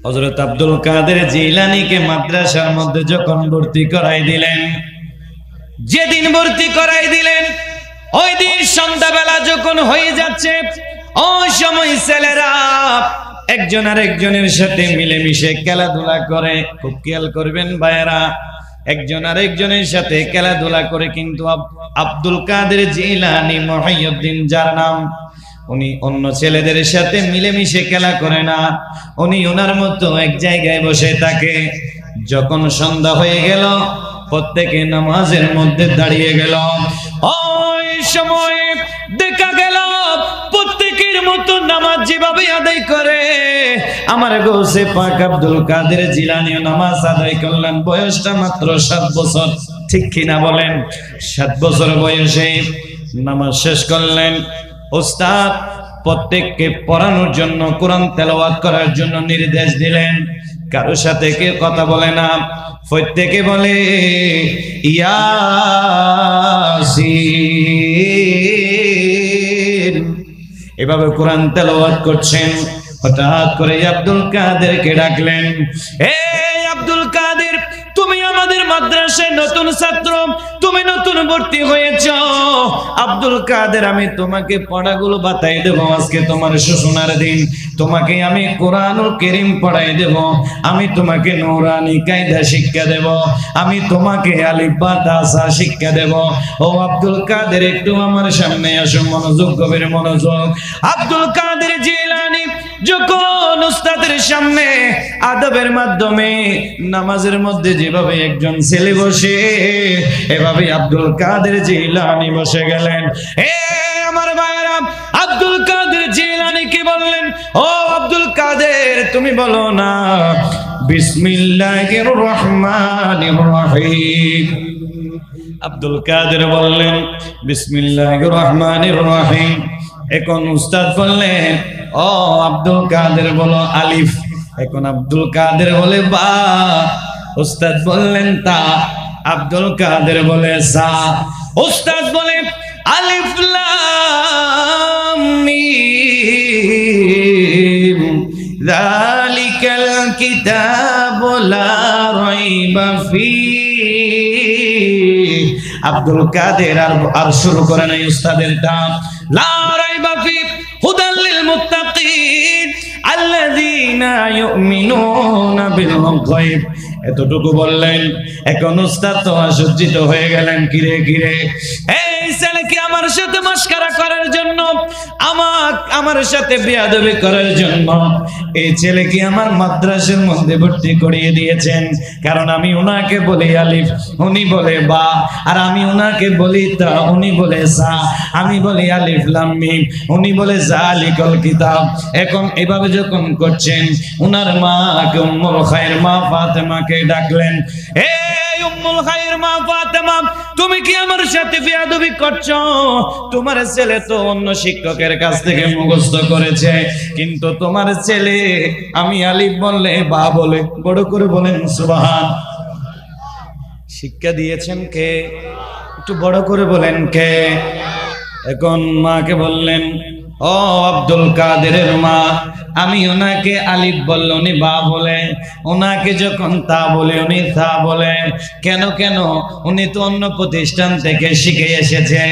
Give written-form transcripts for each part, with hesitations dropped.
হযরত আব্দুল কাদের জিলানীকে মাদ্রাসার মধ্যে যখন ভর্তি করাই দিলেন, যেদিন ভর্তি করাই দিলেন ওই দিন সন্ধ্যাবেলা যখন হয়ে যাচ্ছে, ওই সময় ছেলেরা একজন আরেকজনের সাথে মিলেমিশে খেলাধুলা করে। খুব খেয়াল করবেন ভাইয়েরা, একজন আরেকজনের সাথে খেলাধুলা করে, কিন্তু আব্দুল কাদের জিলানী মুহিউদ্দিন যার নাম, উনি অন্য ছেলেদের সাথে মিলেমিশে খেলা করে না, উনি ওনার মতো এক জায়গায় বসে থাকে। যখন সন্ধ্যা হয়ে গেল, প্রত্যেকে নামাজের মধ্যে দাঁড়িয়ে গেল। ওই সময় দেখা গেল প্রত্যেকের মতো নামাজ যেভাবে আদায় করে, আমার গৌসে পাক আব্দুল কাদের জিলানীও নামাজ আদায় করলেন। বয়সটা মাত্র 7 বছর, ঠিক কিনা বলেন? 7 বছর বয়সে নামাজ শেষ করলেন। ওস্তাদ প্রত্যেককে পড়ানোর জন্য, কোরআন তেলাওয়াত করার জন্য নির্দেশ দিলেন। কারোর সাথে কেউ কথা বলে না, প্রত্যেকে বলে ইয়াসিন। এভাবে কোরআন তেলাওয়াত করছেন। হঠাৎ করে আব্দুল কাদেরকে ডাকলেন, এই আব্দুল কাদের, তুমি আমাদের মাদ্রাসায় নতুন ছাত্র, তুমি নতুন ভর্তি হয়েছ। আব্দুল কাদের, আমি তোমাকে পড়াগুলো বাতাই দেব। আজকে তোমার সূচনার দিন, তোমাকে আমি কোরআনুল কারীম পড়াই দেব, আমি তোমাকে নূরানী কায়দা শিক্ষা দেব, আমি তোমাকে আলিফ বা তা সা শিক্ষা দেব। ও আব্দুল কাদের, একটু আমার সামনে আসো, মনোযোগ, গভীর মনোযোগ। আব্দুল কাদের জিলানী যখন উস্তাদের সামনে আদবের মাধ্যমে নামাজের মধ্যে যেভাবে একজন ছেলে বসে, এভাবে আব্দুল কাদের জিলানী বসে গেলেন। আমার ভাইরা, আব্দুল কাদের জিলানী কি বললেন? ও আব্দুল কাদের, তুমি বলো না বিসমিল্লাহির রহমানির রহিম। আব্দুল কাদের বললেন বিসমিল্লাহির রহমানির রহিম। এখন উস্তাদ বললেন, ও আব্দুল কাদের বলো আলিফ। এখন আব্দুল কাদের বলে বা, উস্তাদ বললেন তা, আব্দুল কাদের বলে সা। উস্তাদ বলে আলিফ লাম মিম যালিকাল কিতাবু লা রাইবা ফীহি। আব্দুল কাদের আর শুরু করে নাই উস্তাদের দাম, লা রাইবা ফীহি হুদাল লিল মুত্তাকিন আল্লাযীনা ইউমিনুনা বিল গায়ব। এতটুকু বললেন। এখন উস্তাদ তো আশ্চর্যিত হয়ে গেলেন, কিরে কিরে, এই ছেলে কি আমার সাথে মাশকারা করার জন্য, আমার সাথে বেয়াদবি করার জন্য এই ছেলে কি আমার মাদ্রাসার মধ্যে ভর্তি করিয়ে দিয়েছেন? কারণ আমি উনাকে বলি আলিফ, উনি বলে বা, আর আমি উনাকে বলি তা, উনি বলে সা, আমি বলি আলিফ লাম মিম, উনি বলে যালিকাল কিতাব। এখন এভাবে যখন করছেন, উনার মা উম্মুল খায়র মা ফাতেমাকে ডাকলেন, এই উম্মুল খায়র মা ফাতেমা, তুমি কি আমার সাথে বেয়াদবি করছো? তোমার ছেলে তো অন্য শিক্ষকের কাছ থেকে মুখস্থ করেছে, কিন্তু তোমার ছেলে আমি আলিফ বললে বা বলে। বড় করে বলেন সুবহান। শিক্ষা দিয়েছেন কে? একটু বড় করে বলেন কে? এখন মাকে বললেন, ও আব্দুল কাদেরের মা, আমি ওনাকে আলিফ বললে উনি বা বলে, ওনাকে যখন তা বলে উনি তা বলে। কেন কেন? উনি তো অন্য প্রতিষ্ঠান থেকে শিখে এসেছে,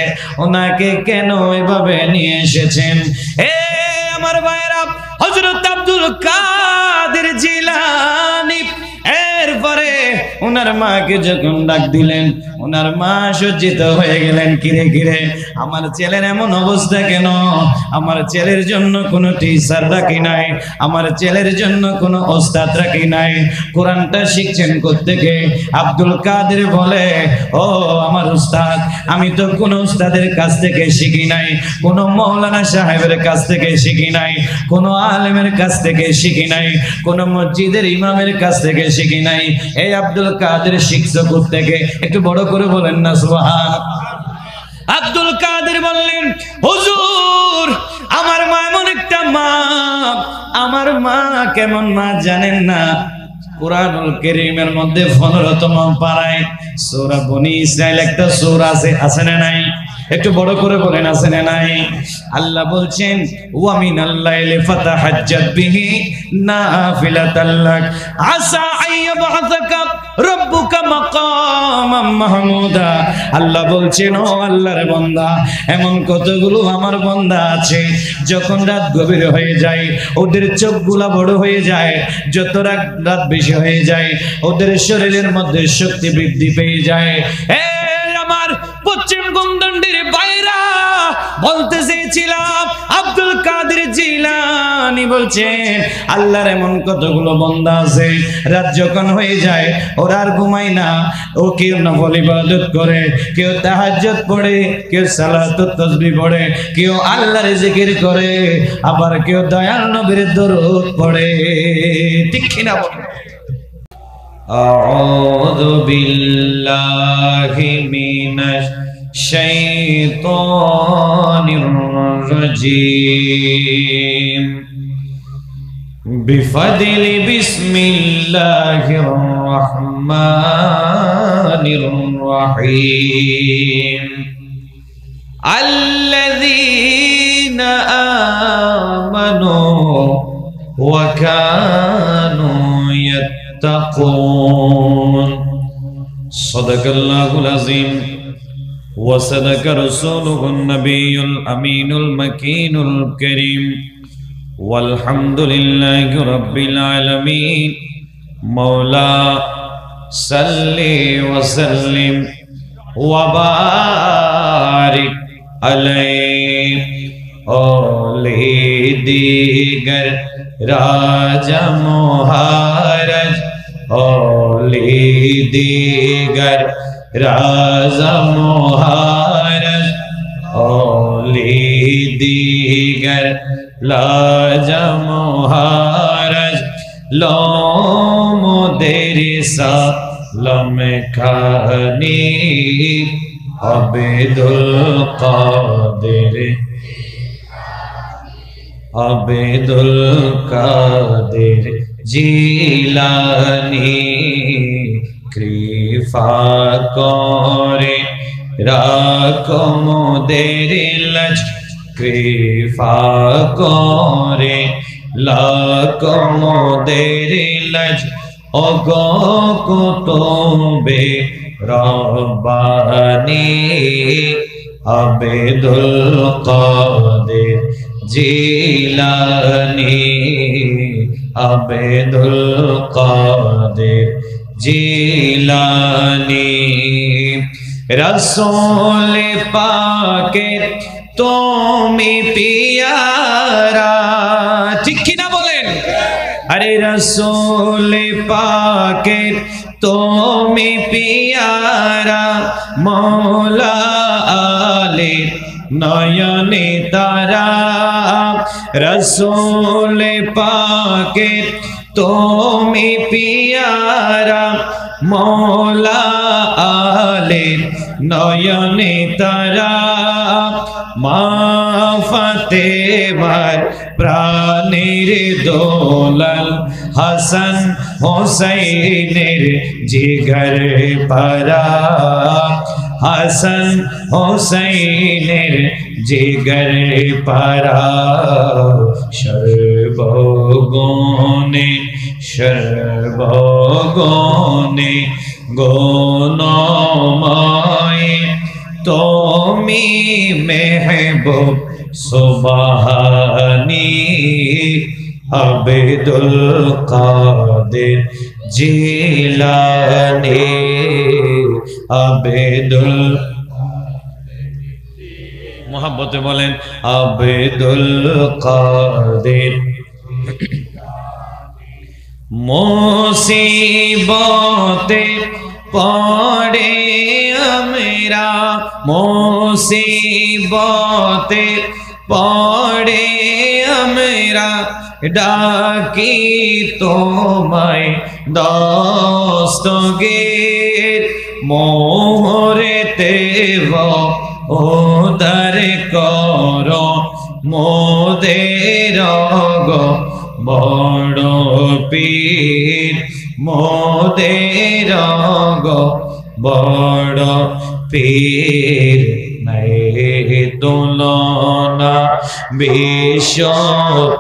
ওনাকে কেন এভাবে নিয়ে এসেছেন? আমার ভাইরা, হযরত আব্দুল কাদের জিলানী এরপরে ওনার মাকে যখন ডাক দিলেন, ওনার মা সজ্জিত হয়ে গেলেন, কিরে কিরে, আমার ছেলের এমন অবস্থা কেন? আমার ছেলের জন্য কোনো টিচার রাখি নাই, আমার ছেলের জন্য কোনো ওস্তাদ রাখি নাই, কোরআনটা শিখছেন কোত্থেকে? আব্দুল কাদের বলে, ও আমার উস্তাদ, আমি তো কোনো উস্তাদের কাছ থেকে শিখি নাই, কোনো মৌলানা সাহেবের কাছ থেকে শিখি নাই, কোনো আলেমের কাছ থেকে শিখি নাই, কোনো মসজিদের ইমামের কাছ থেকে শিখি নাই। এই আব্দুল কাদের শিখছো কোত্থেকে? একটু বড় করে বলেন না সুবহান। আব্দুল কাদের বললেন, হুজুর, আমার মা এমন একটা মা, আমার মা কেমন মা জানেন না? কুরআনুল কারীমের মধ্যে 15তম পারায় সূরা বনী ইসরাইল একটা সূরা আছে, আছে না নাই? একটু বড় করে বলেন আছে না নাই? আল্লাহ বলছেন ওয়া মিনাল লাইলি ফাতাহাজ্জাত বিহি নাফিলাতাল লাক আসা আইয়াবআসাকা রাব্বুকা মাকামাম মাহমুদা। আল্লাহ বলছেন ও আল্লাহর বান্দা, এমন কতগুলো আমার বান্দা আছে যখন রাত গভীর হয়ে যায় ওদের চোখগুলা বড় হয়ে যায়, যত রাত বেশি হয়ে যায় ওদের শরীরের মধ্যে শক্তি বৃদ্ধি পেয়ে যায়। আমার পশ্চিম গঙ্গন্ডির বাইরা বলতে চেয়েছিলাম আব্দুল কাদের জিলানী বলছেন আল্লাহর এমন কতগুলো বান্দা আছে রাত যখন হয়ে যায় ওরা আর ঘুমায় না, ও কেউ নফল ইবাদত করে, কেউ তাহাজ্জুদ পড়ে, কেউ সালাতুত তাসবিহ পড়ে, কেউ আল্লাহর জিকির করে, আবার কেউ দয়াল নবীর দরুদ পড়ে। ঠিক কিনা বলেন? আউযু বিল্লাহি মিনাশ শাইতানির রাজীম বিফাদলি বিসমিল্লাহির রাহমানির রাহিম আল্লাযীনা আমানু ওয়া কানু يتقون صدق الله العظيم وصدق رسوله النبي الأمين المكين الكريم والحمد لله رب العالمين مولا صل وسلم وبارك عليه اولی دیگر راجا مہارج اولی دیگر راجا مہارج اولی دیگر راجا مہارج لوم دیری سالم کھانی عبد القادر عبد القادر জিলানী কৃপা করে রাখো মোদের লাজ, কৃপা করে রাখো মোদের লাজ, ওগো কুতুবে রব্বানী আবেদুল কাদের জিলানী আবেদুল কাদের জিলানী রসূল পাকের তুমি পিয়ারা। ঠিক কিনা বলেন? আরে রসূল পাকের তুমি পিয়ারা, মৌলা আলী নয়নে তারা, রসূল পাকের তুমি পিয়ারা, মৌলা আলী নয়নে তারা, মা ফাতেমার প্রাণের দোলাল, হাসান হোসাইনের জিগর পারা, হাসান হোসাইনের জিগর পারা, সর্বগুণে সর্বগুণে গুণময় তুমি মেহবুব সুবহানী আবেদুল কাদের জিলানী আবেদুল, মোহাব্বতে বলেন আবেদুল কাদের। মুসিবতে পড়ে আমরা, মুসিবতে পড়ে আমরা, ডাকি তোমায় দস্তগীর, মোহরেতে উদ্ধার করো মোদের গো বড় পীর, মোদের গো বড় পীর নাই তুলনা বিশ্ব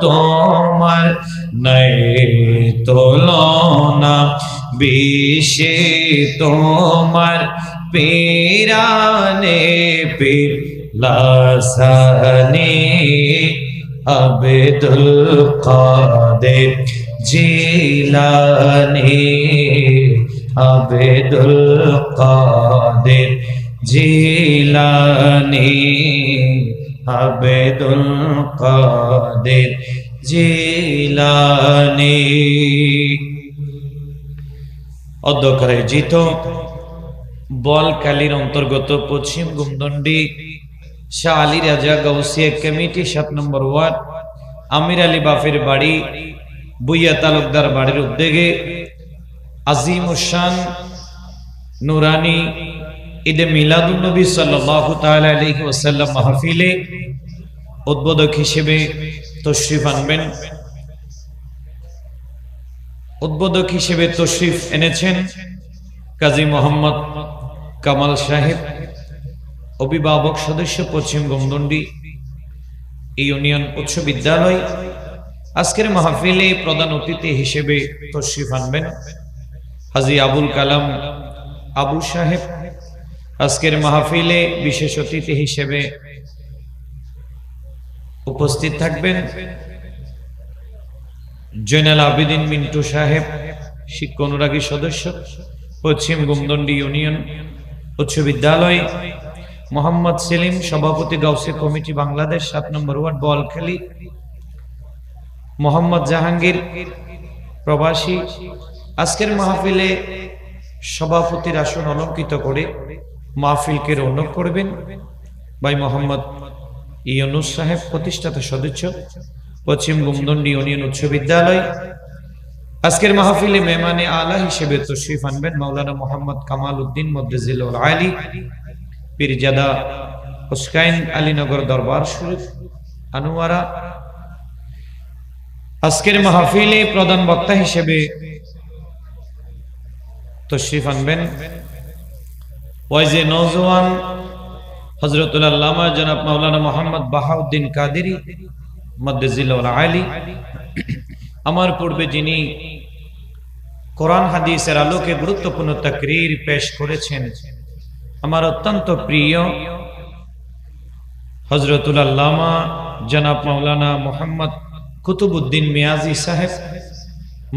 তোমার নাই তুলনা বিশ্বে তোমার পীরানে পীর লাসানি আব্দুল কাদের জিলানি আব্দুল কাদের জিলানি আব্দুল কাদের জিলানি। অধ্যক্ষের জিত বলকালীর অন্তর্গত পশ্চিম গুমদন্ডি শাহ আলী রাজা গাউসিয়া কমিটি 7 নম্বর ওয়ার্ড আমির আলী বাফের বাড়ি বুইয়া তালুকদার বাড়ির উদ্যোগে আজিমুশান নুরানি ঈদে মিলাদুন নবী সাল্লাল্লাহু তাআলা আলাইহি ওয়াসাল্লাম মাহফিলে উদ্বোধক হিসেবে তশরিফ আনবেন। উদ্বোধক হিসেবে তশরিফ এনেছেন কাজী মোহাম্মদ কামাল সাহেব, অভিভাবক সদস্য পশ্চিম গুমদন্ডি ইউনিয়ন উচ্চ বিদ্যালয়। আজকের মাহফিলে প্রধান অতিথি হিসেবে তশরিফ আনবেন হাজী আবুল কালাম আবু সাহেব। আজকের মাহফিলে বিশেষ অতিথি হিসেবে উপস্থিত থাকবেন জয়নাল আবেদিন মিন্টু সাহেব, শিক্ষক অনুরাগী সদস্য পশ্চিম গুমদন্ডি ইউনিয়ন উচ্চ বিদ্যালয়। মোহাম্মদ সেলিম, সভাপতি গাউসিয়া কমিটি বাংলাদেশ 7 নম্বর ওয়ার্ড বোয়ালখালী। মোহাম্মদ জাহাঙ্গীর, প্রবাসী। আজকের মাহফিলে সভাপতির আসন অলঙ্কৃত করে মাহফিলকে রৌনক করবেন ভাই মোহাম্মদ ইউনুস সাহেব, প্রতিষ্ঠাতা সদস্য পশ্চিম গুমদন্ডি ইউনিয়ন উচ্চ বিদ্যালয়। আজকের মাহফিলে মেহমানে আলা হিসেবে তশরিফ আনবেন মাওলানা মোহাম্মদ কামাল উদ্দিন মুদ্দেজিলুল আলী, পীরজাদা হুসাইন আলীনগর দরবার শরীফ আনোয়ারা। আজকের মাহফিলে প্রধান বক্তা হিসেবে তশরিফ আনবেন ওয়াইজে নওজওয়ান হযরতুল আল্লামা জনাব মাওলানা মোহাম্মদ বাহাউদ্দিন কাদেরী মুদ্দেজিলুল আলী। আমার পূর্বে যিনি কোরআন হাদিসের আলোকে গুরুত্বপূর্ণ তাকরীর পেশ করেছেন, আমার অত্যন্ত প্রিয় হযরতুল আল্লামা জনাব মাওলানা মোহাম্মদ কুতুবউদ্দিন মিয়াজি সাহেব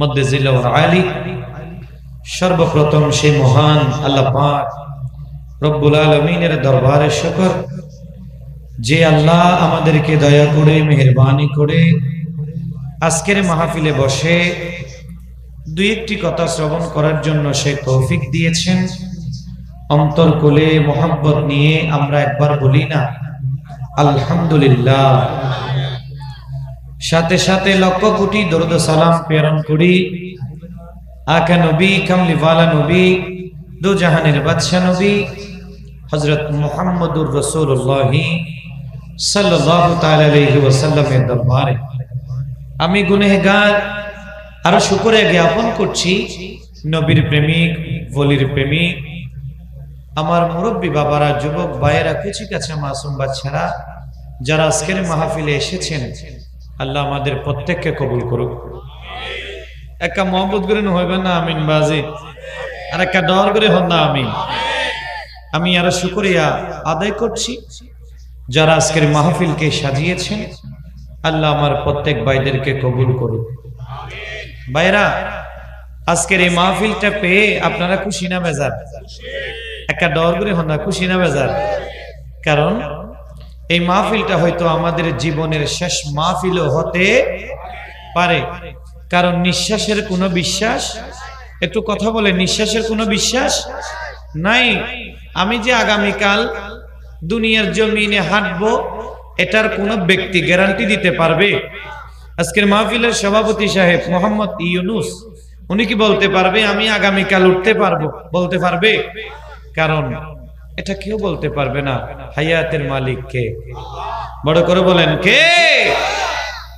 মুদ্দেজিলুল আলী। সর্বপ্রথম সেই মহান আল্লাহ পাক রব্বুল আলামিনের দরবারে শুকর যে আল্লাহ আমাদেরকে দয়া করে মেহেরবানি করে আজকের মাহফিলে বসে দুই একটি কথা শ্রবণ করার জন্য সে তৌফিক দিয়েছেন। অন্তর কোলে মোহাব্বত নিয়ে আমরা একবার বলি না আলহামদুলিল্লাহ। সাথে সাথে লক্ষ কোটি দরুদ সালাম প্রেরণ করি আকা নবী কামলিওয়ালা নবী দো জাহানের বাদশা নবী হযরত মুহাম্মদুর রাসূলুল্লাহ সাল্লাল্লাহু তাআলা আলাইহি ওয়াসাল্লামের দরবারে আমি গুনাহগার আরো শুকরিয়া জ্ঞাপন করছি নবীর প্রেমিক, ওলির প্রেমিক, আমার মুরব্বী বাবারা, যুবক ভাইয়েরা, কুচি কাছে মাসুম বাচ্চারা যারা আজকের মাহফিলে এসেছেন, আল্লাহ আমাদের প্রত্যেককে কবুল করুক। একটা মহব্বত করে হইবেন না আমিন বাজি, আর একটা ডর করে হন না আমিন। আমি আরো শুকরিয়া আদায় করছি যারা আজকের মাহফিলকে সাজিয়েছেন, আল্লাহ আমার প্রত্যেক ভাইদেরকে কবুল করুক। ভাইরা, আজকের এই মাহফিলটা পেয়ে আপনারা খুশি না বেজার? একটা ডর করে হন না, খুশি না বেজার? কারণ এই মাহফিলটা হয়তো আমাদের জীবনের শেষ মাহফিলও হতে পারে। কারণ নিঃশ্বাসের কোনো বিশ্বাস, একটু কথা বলে, নিঃশ্বাসের কোনো বিশ্বাস নাই। আমি যে আগামীকাল দুনিয়ার জমিনে হাঁটবো এটার কোনো ব্যক্তি গ্যারান্টি দিতে পারবে? আজকের মাহফিলের সভাপতি সাহেব মোহাম্মদ ইউনুস, উনি কি বলতে পারবে আমি আগামীকাল উঠতে পারবো? বলতে পারবে? কারণ এটা কেউ বলতে পারবে না। হায়াতের মালিক কে? বড় করে বলেন কে?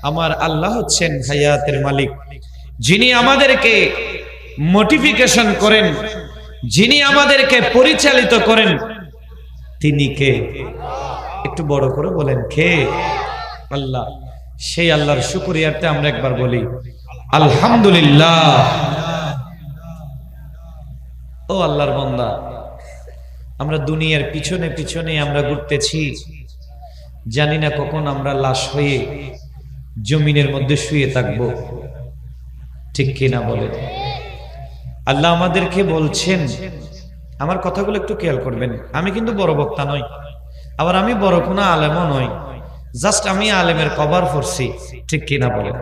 আমার আল্লাহ হচ্ছেন হায়াতের মালিক, যিনি আমাদেরকে মোটিফিকেশন করেন, যিনি আমাদেরকে পরিচালিত করেন। তিনি কে? একটু বড় করে বলেন, কে? আল্লাহ। সেই আল্লাহর শুকরিয়াতে আমরা একবার বলি আলহামদুলিল্লাহ। ও আল্লাহর বান্দা, আমরা দুনিয়ার পিছনে পিছনে আমরা ঘুরতেছি, জানি না কখন আমরা লাশ হয়ে জমিনের মধ্যে শুয়ে থাকবো, ঠিক কিনা বলেন? আল্লাহ আমাদেরকে বলছেন, আমার কথাগুলো একটু খেয়াল করবেন, আমি কিন্তু বড় বক্তা নই, আবার আমি বড় কোনো আলেমও নই, জাস্ট আমি আলেমের কভার পড়ছি, ঠিক কিনা বলেন?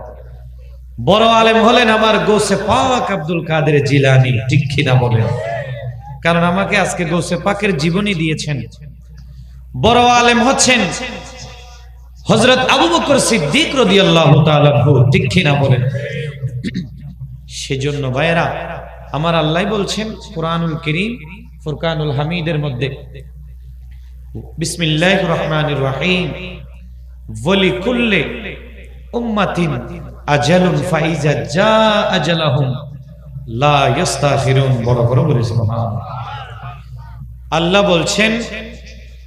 বড় আলেম হলেন আমার গৌসে পাক আব্দুল কাদের জিলানী, ঠিক কিনা বলেন? কারণ আমাকে আজকে গৌসে পাকের জীবনী দিয়েছেন। বড় আলেম হচ্ছেন হযরত আবু বকর সিদ্দিক রাদিয়াল্লাহু তাআলা আনহু, ঠিক কিনা বলেন? সেজন্য ভাইরা আমার, আল্লাহ বলছেন কুরআনুল কারীম ফুরকানুল হামিদের মধ্যে, বিসমিল্লাহির রহমানির রহিম, ওয়ালিকুল্লি উম্মাতিন আজালুন ফাইজা জা আজালাহুম লা ইস্তাখিরুন। বড় করে বলি সুবহানাল্লাহ। আল্লাহ বলছেন,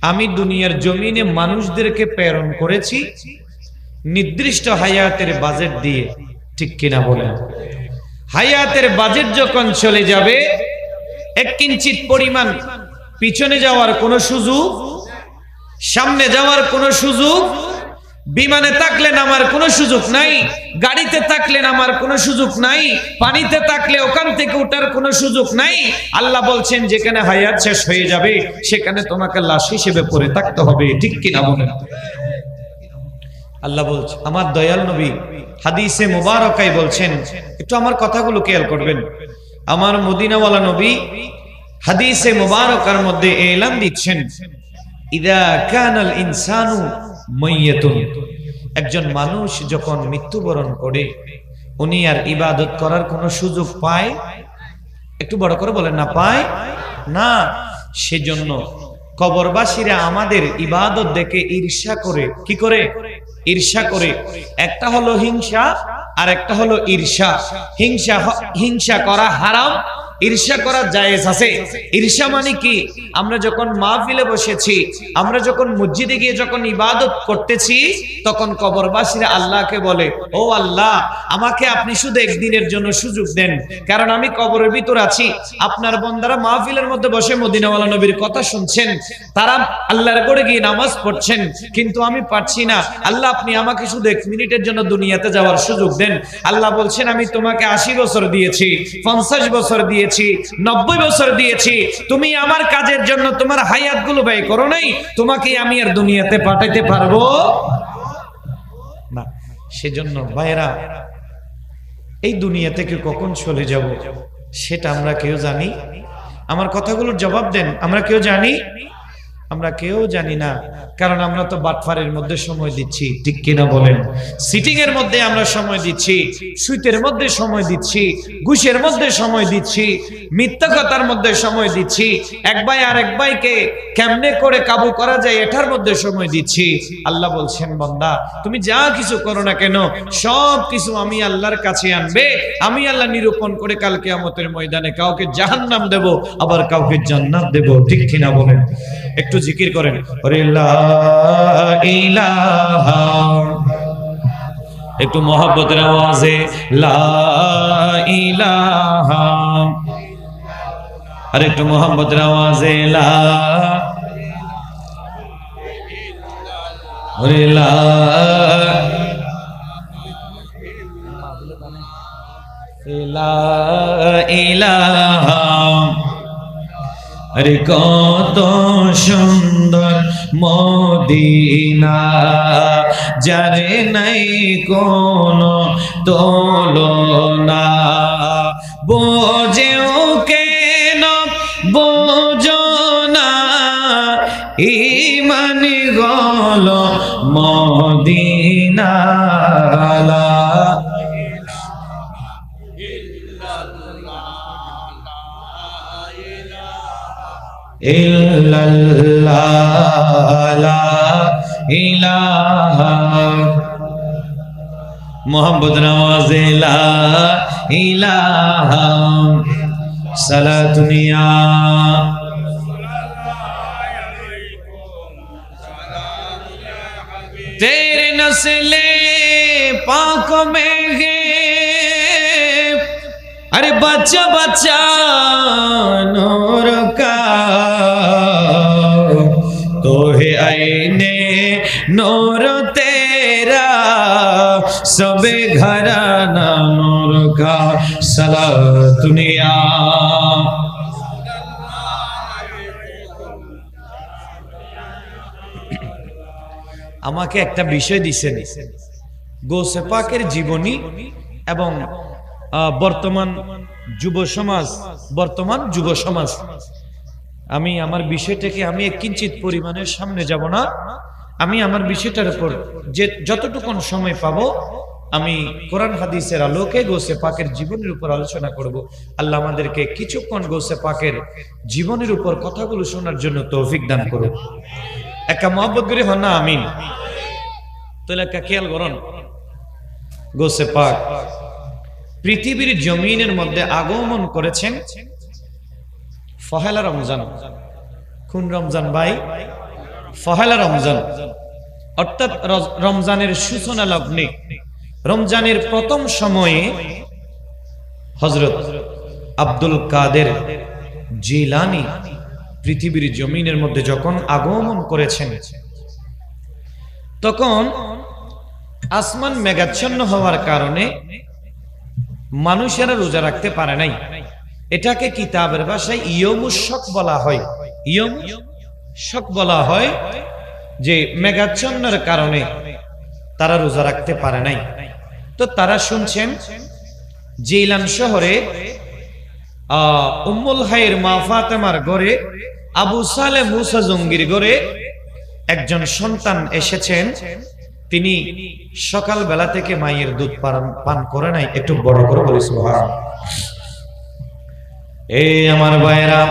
আমি দুনিয়ার জমিনে মানুষদেরকে প্রেরণ করেছি নির্দিষ্ট হায়াতের বাজেট দিয়ে, ঠিক কিনা বলেন? হায়াতের বাজেট যখন চলে যাবে, এক কিঞ্চিত পরিমাণ পিছনে যাওয়ার কোনো সুযোগ, সামনে যাওয়ার কোনো সুযোগ, বিমানে থাকলে নামার কোনো সুযোগ নাই, গাড়িতে থাকলে নামার কোনো সুযোগ নাই, পানিতে থাকলে ওখান থেকে ওঠার কোনো সুযোগ নাই। আল্লাহ বলছেন, যেখানে হায়াত শেষ হয়ে যাবে সেখানে তোমাকে লাশ হিসেবে পড়ে থাকতে হবে, ঠিক কিনা বলেন? আল্লাহ বলছে, আমার দয়াল নবী হাদিসে মুবারকায় বলছেন, একটু আমার কথাগুলো খেয়াল করবেন। আমার মদিনাওয়ালা নবী হাদিসে মুবারকার মধ্যে এলান দিচ্ছেন, ইদা কানাল ইনসানু মাইয়াতুন, একজন মানুষ যখন মৃত্যুবরণ করে উনি আর ইবাদত করার কোনো সুযোগ পায়? একটু বড় করে বলেন, না পায় না। সেজন্য কবরবাসীরা আমাদের ইবাদত দেখে ঈর্ষা করে, কি করে? ঈর্ষা করে। একটা হলো হিংসা আর একটা হলো ঈর্ষা। হিংসা করা হারাম, ঈর্ষা করা জায়েজ আছে। ঈর্ষা মানে কি? আমরা যখন মাহফিলে বসেছি, আমরা যখন মসজিদে গিয়ে যখন ইবাদত করতেছি, তখন কবরবাসীরা আল্লাহকে বলে, ও আল্লাহ, আমাকে আপনি শুধু একদিনের জন্য সুযোগ দেন, কারণ আমি কবরের ভিতর আছি। আপনার বান্দারা মাহফিলের মধ্যে বসে মদিনাওয়ালা নবীর কথা শুনছেন, তারা আল্লাহর ঘরে গিয়ে নামাজ পড়ছেন, কিন্তু আমি পারছি না। আল্লাহ, আপনি আমাকে শুধু 1 মিনিটের জন্য দুনিয়াতে যাওয়ার সুযোগ দেন। আল্লাহ বলছেন, আমি তোমাকে 80 বছর দিয়েছি, 50 বছর দিয়েছি, 90 বছর দিয়েছি, তুমি আমার কাজের জন্য তোমার হায়াত গুলো ব্যয় করো নাই, তোমাকে আমি আর দুনিয়াতে পাঠাইতে পারবো না। সেজন্য ভাইরা, এই দুনিয়া থেকে কখন চলে যাব সেটা আমরা কেউ জানি? আমার কথাগুলোর জবাব দেন, আমরা কেউ জানি? আমরা কেউ জানি না, কারণ আমরা তো বাটফারের মধ্যে সময় দিচ্ছি, ঠিক কিনা বলেন? সিটিং এর মধ্যে আমরা সময় দিচ্ছি, সুইটের মধ্যে সময় দিচ্ছি, ঘুষের মধ্যে সময় দিচ্ছি, মিথ্যা কথার মধ্যে সময় দিচ্ছি, এক ভাই আর এক ভাইকে কেমনে করে কাবু করা যায় এটার মধ্যে সময় দিচ্ছি। আল্লাহ বলছেন, বান্দা, তুমি যা কিছু করো না কেন, সব কিছু আমি আল্লাহর কাছে আনবে, আমি আল্লাহ নিরূপণ করে কাল কিয়ামতের ময়দানে কাউকে জাহান্নাম দেব, আবার কাউকে জান্নাত দেব, ঠিক কিনা বলেন? একটু জিকির করেন, লা ইলাহা, একটু মহব্বতের আওয়াজে লা ইলাহা, আর একটু মহব্বতের আওয়াজে লা ইলাহা। আরে কত সুন্দর মদিনা, যারে নাই কোনো তুলনা, বোঝেও কেন বোঝো না, ঈমান গলো মদিনা। মোহাম্মদ নওয়াজে লা ইলাহা সালাতুনিয়া नस्ले पाक में है अरे बच्चा बच्चा नूर का तो है आईने नूर तेरा सबे घराना नूर का सारा दुनिया আমাকে একটা বিষয় দিছেন গৌসে পাকের জীবনী এবং বর্তমান যুব সমাজ আমি আমার বিষয়টাকে আমি কিঞ্চিত পরিমাণের সামনে যাব না আমি আমার বিষয়টার উপর যে যতটুকু সময় পাবো আমি কোরআন হাদিসের আলোকে গৌসে পাকের জীবনের উপর আলোচনা করব আল্লাহ আমাদেরকে কিছুক্ষণ গৌসে পাকের জীবনের উপর কথাগুলো শোনার জন্য তৌফিক দান করুন একা মহব্বত করে হন না আমিন তাহলে একা খেয়াল করুন গৌসে পাক পৃথিবীর জমিনের মধ্যে আগমন করেছেন পহেলা রমজান কোন রমজান ভাই পহেলা রমজান অর্থাৎ রমজানের সূচনা লগ্নে রমজানের প্রথম সময়ে হযরত আব্দুল কাদের জিলানী পৃথিবীর জমিনের মধ্যে যখন আগমন করেছেন তখন আসমান মেঘাচ্ছন্ন হওয়ার কারণে মানুষেরা রোজা রাখতে পারে নাই এটাকে কিতাবের ভাষায় ইয়মুশ শক বলা হয় ইয়মুশ শক বলা হয় যে মেঘাচ্ছন্নের কারণে তারা রোজা রাখতে পারে নাই তো তারা শুনছেন জিলান শহরে উম্মুল হায়ের মা ফাতেমার ঘরে আবু সালেহ মুসা জঙ্গির ঘরে একজন সন্তান এসেছেন তিনি সকাল বেলা থেকে মায়ের দুধ পান করে নাই একটু বড় করে বলি সুবহানাল্লাহ এই আমার ভাইরা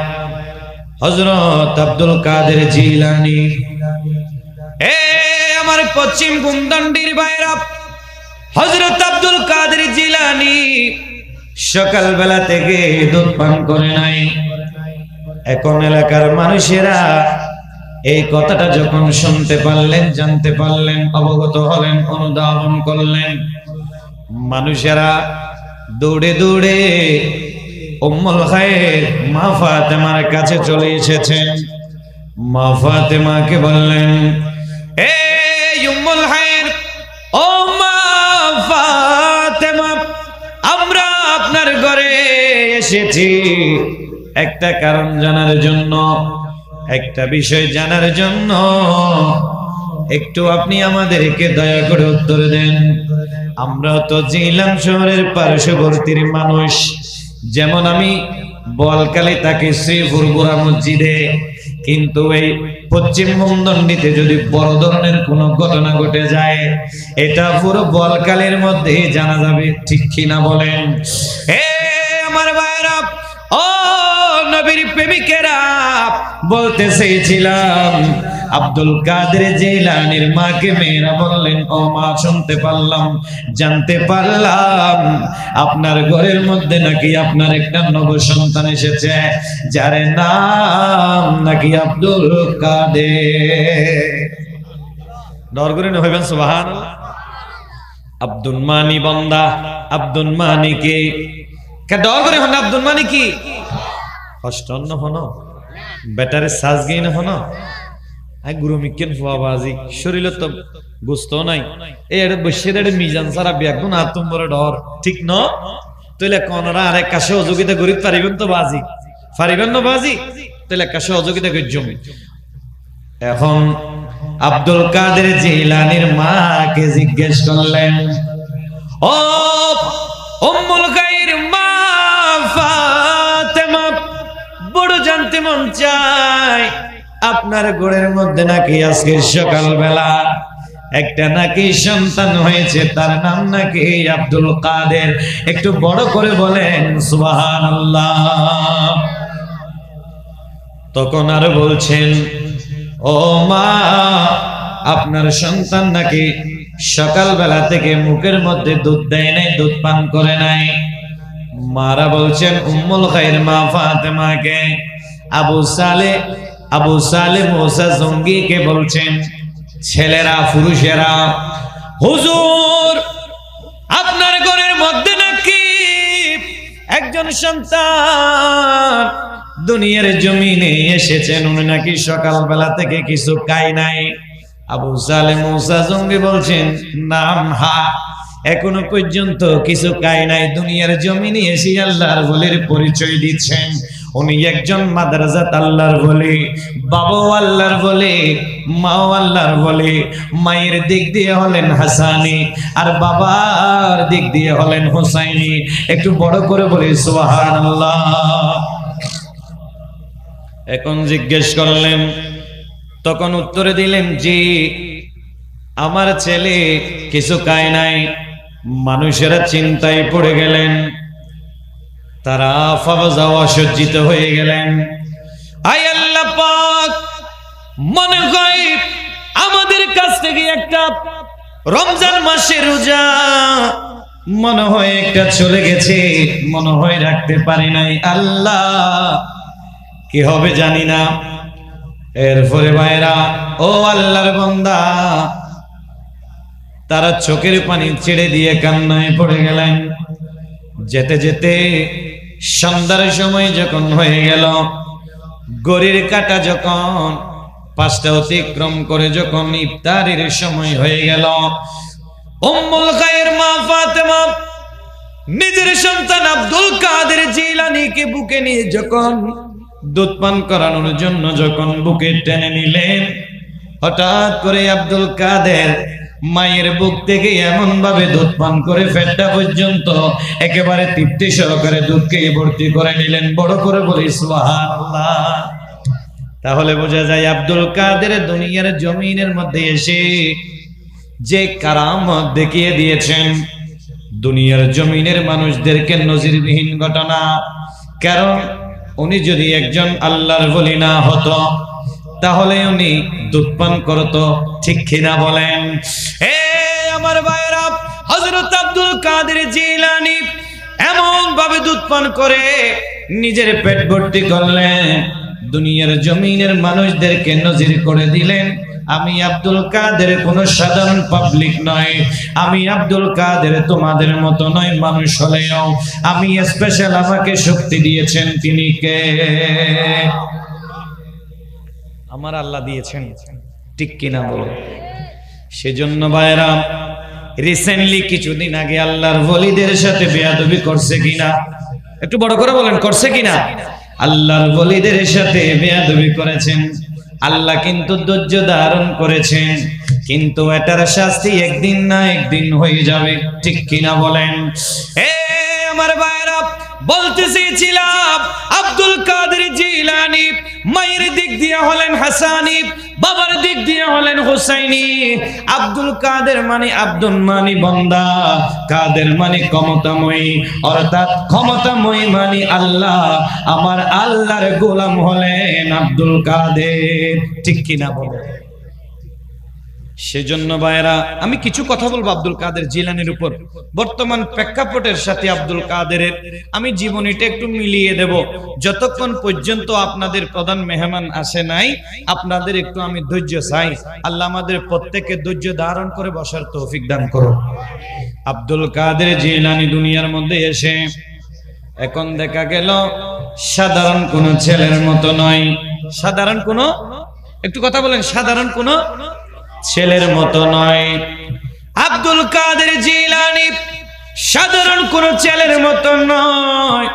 হযরত আব্দুল কাদের জিলানী এই আমার পশ্চিম গুমদন্ডির ভাইরা হযরত আব্দুল কাদের জিলানী সকাল বেলা থেকে দুধ পান করে নাই এখন এলাকার মানুষেরা এই কথাটা যখন শুনতে পারলেন জানতে পারলেন অবগত হলেন অনুধাবন করলেন মানুষেরা দৌড়ে দৌড়ে উম্মুল খায়ের মা ফাতেমার কাছে চলে এসেছেন মা ফাতেমাকে বললেন এই উম্মুল খায়ের ও মা ফাতেমা আমরা আপনার ঘরে এসেছি একটা কারণ জানার জন্য একটা বিষয় জানার জন্য একটু আপনি আমাদেরকে দয়া করে উত্তর দেন আমরা তো জিলান শহরের পার্শ্ববর্তীর মানুষ যেমন আমি বলকালী তাকে শ্রীপুর বুড়া মসজিদে কিন্তু এই পশ্চিম মুন্দন্ডিতে যদি বড় ধরনের কোনো ঘটনা ঘটে যায় এটা পুরো বলকালীর মধ্যে জানা যাবে ঠিক কিনা বলেন হে আমার ভাইরা ও নবীর প্রেমিকেরা বলতে চেয়েছিলাম আব্দুল কাদের জিলানীর মাকে মেয়েরা বললেন ও মা শুনতে পারলাম জানতে পারলাম আপনার ঘরের মধ্যে নাকি আপনার একটা নব সন্তান এসেছে যার নাম নাকি আব্দুল কাদের ডর করে হইবেন সুবহানাল্লাহ আব্দুল মানি বান্দা আব্দুল মানি কে ডর করে হন আব্দুল মানি কি কষ্টন্ন হন বেটারে সাজগিন হন আই গুরু মিকেন ফুয়াবাজি শরীর তো গোস্ত নাই এই এটা বসে দেড় মিজান সারা ব্যাগুন আতুম বড় ডর ঠিক ন তাইলে কোনরা আরেক কা সহযোগিতা করি পারিবেন তো বাজি পারিবেন না বাজি তাইলে কা সহযোগিতা করি জমি এখন আব্দুল কাদের জিলানীর মাকে জিজ্ঞেস করলেন ও উম্মুল খায়ের মা ফাতেমা বড় জানতে মন চায় আপনার ঘরের মধ্যে নাকি আজকে সকালবেলা একটা নাকি সন্তান হয়েছে তার নাম নাকি আব্দুল কাদের একটু বড় করে বলেন সুবহানাল্লাহ তখন আর বলছেন ও মা আপনার সন্তান নাকি সকালবেলা থেকে মুখের মধ্যে দুধ দেয় নাই দুধ পান করে নাই মারা বলছেন উম্মুল খায়ের মা ফাতেমাকে আবু সালে মুসা জঙ্গিকে বলছেন ছেলেরা পুরুষেরা হুজুর আপনার ঘরের মধ্যে নাকি একজন সন্তান দুনিয়ার জমিনে এসেছেন, উনি নাকি সকালবেলা থেকে কিছু খায় নাই। আবু সালেহ মুসা জঙ্গি বলছেন নাম হা, এখনো পর্যন্ত কিছু খায় নাই, দুনিয়ার জমিনে এসে আল্লাহর ওলির পরিচয় দিচ্ছেন। উনি একজন মাদ্রাসাত আল্লাহর ওলি, বাবাও আল্লাহর ওলি, মাও আল্লাহর ওলি। মায়ের দিক দিয়ে হলেন হাসানি আর বাবার দিক দিয়ে হলেন হুসাইনি। একটু বড় করে বলি সুবহানাল্লাহ। এখন জিজ্ঞেস করলেন, তখন উত্তরে দিলেন জি আমার ছেলে কিছু খায় নাই। মানুষেরা চিন্তায় পড়ে গেলেন, তারা ফাওয়াজা অসজ্জিত হয়ে গেলেন। আয় আল্লাহ পাক, মনে হয় আমাদের কাছ থেকে একটা রমজান মাসের রোজা মনে হয় একটা চলে গেছে, মনে হয় রাখতে পারি নাই। আল্লাহ কি হবে জানি না। এরপরে ভাইরা, ও আল্লাহর বান্দা, তারা চোখের পানি ছেড়ে দিয়ে কান্নায় পড়ে গেলেন। যেতে যেতে সন্ধ্যার সময় যখন হয়ে গেল, ঘড়ির কাঁটা যখন 5টা অতিক্রম করে যখন ইফতারের সময় হয়ে গেল, উম্মুল খায়ের মা ফাতেমা নিজের সন্তান আব্দুল কাদের জিলানীকে বুকে নিয়ে যখন দুধ পান করানোর জন্য যখন বুকে টেনে নিলেন, হঠাৎ করে আব্দুল কাদের মায়ের বুক থেকে এমন ভাবে দুধ পান করে পেটটা পর্যন্ত একেবারে তৃপ্তি সহকারে দুধকে ভর্তি করে নিলেন। বড় করে বলি সুবহানাল্লাহ। তাহলে বোঝা যায় আব্দুল কাদের দুনিয়ার জমিনের মধ্যে এসে যে কারামত দেখিয়ে দিয়েছেন, দুনিয়ার জমিনের মানুষদেরকে নজিরবিহীন ঘটনা। কারণ উনি যদি একজন আল্লাহর ওলি না হতো তাহলে উনি দুধ পান করতো, ঠিক কিনা বলেন? হে আমার ভাইরা, হযরত আব্দুল কাদের জিলানী এমন ভাবে দুধ পান করে নিজের পেট ভর্তি করলেন, দুনিয়ার জমিনের মানুষদেরকে নজির করে দিলেন আমি আব্দুল কাদের কোনো সাধারণ পাবলিক নয়, আমি আব্দুল কাদের তোমাদের মতো নয়, মানুষ হলেও আমি স্পেশাল, আমাকে শক্তি দিয়েছেন তিনি কে? আমার আল্লাহ দিয়েছেন, ঠিক কিনা বলে? সেজন্য ভাইরা, রিসেন্টলি কিছুদিন আগে আল্লাহর ওলিদের সাথে বেয়াদবি করছে কিনা? একটু বড় করে বলেন, করছে কিনা? আল্লাহর ওলিদের সাথে বেয়াদবি করেছেন, আল্লাহ কিন্তু ধৈর্য ধারণ করেছেন, কিন্তু এটার শাস্তি একদিন না একদিন হয়ে যাবে, ঠিক কিনা বলেন? এ আমার ভাইরা, বলতে চেয়েছিলাম আব্দুল কাদের জিলানী মায়ের দিক দিয়ে হলেন হাসানি, বাবার দিক দিয়ে হলেন হুসাইনি। আব্দুল কাদের মানে আব্দুল মানে বান্দা, কাদের মানে ক্ষমতাময়ী, অর্থাৎ ক্ষমতাময়ী মানে আল্লাহ। আমার আল্লাহর গোলাম হলেন আব্দুল কাদের, ঠিক কিনা বলে? সেজন্য ভাইরা, আমি কিছু কথা বলবো আব্দুল কাদের জিলানীর উপর। বর্তমান প্রেক্ষাপটের সাথে আব্দুল কাদেরের আমি জীবনীটা একটু মিলিয়ে দেব। যতক্ষণ পর্যন্ত আপনাদের প্রধান মেহমান আসে নাই, আপনাদের একটু আমি ধৈর্য চাই। আল্লাহ আমাদের প্রত্যেককে ধৈর্য ধারণ করে বসার তৌফিক দান করো। আব্দুল কাদের জিলানী দুনিয়ার মধ্যে এসে এখন দেখা গেল সাধারণ কোন ছেলের মতো নয়। সাধারণ কোন, একটু কথা বলেন, সাধারণ কোন ছেলের মতো নয়। আব্দুল কাদের জিলানী সাধারণ কোন ছেলের মতো নয়।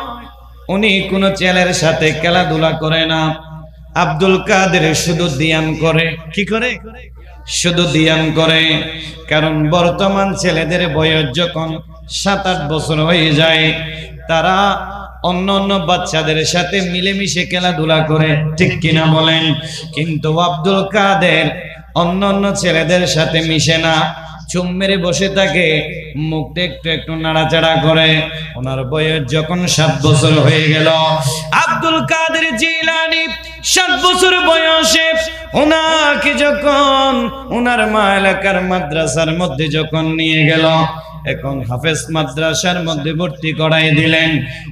উনি কোন ছেলের সাথে খেলাধুলা করে না। আব্দুল কাদের শুধু ধ্যান করে। কি করে? শুধু ধ্যান করে। কারণ বর্তমান ছেলেদের বয়স যখন 7-8 বছর হয়ে যায়, তারা অন্য অন্য বাচ্চাদের সাথে মিলেমিশে খেলাধুলা করে, ঠিক কিনা বলেন? কিন্তু আব্দুল কাদের অন্য অন্য ছেলেদের সাথে মিশে না, চুম মেরে বসে থাকে, মুখটা একটু একটু নাড়াচাড়া করে। ওনার বয়স যখন 7 বছর হয়ে গেল, আব্দুল কাদের জিলানী 7 বছর বয়সে ওনাকে যখন ওনার মা এলাকার মাদ্রাসার মধ্যে যখন নিয়ে গেল, এখন হাফেজ মাদ্রাসার মধ্যে ভর্তি করাই দিলেন।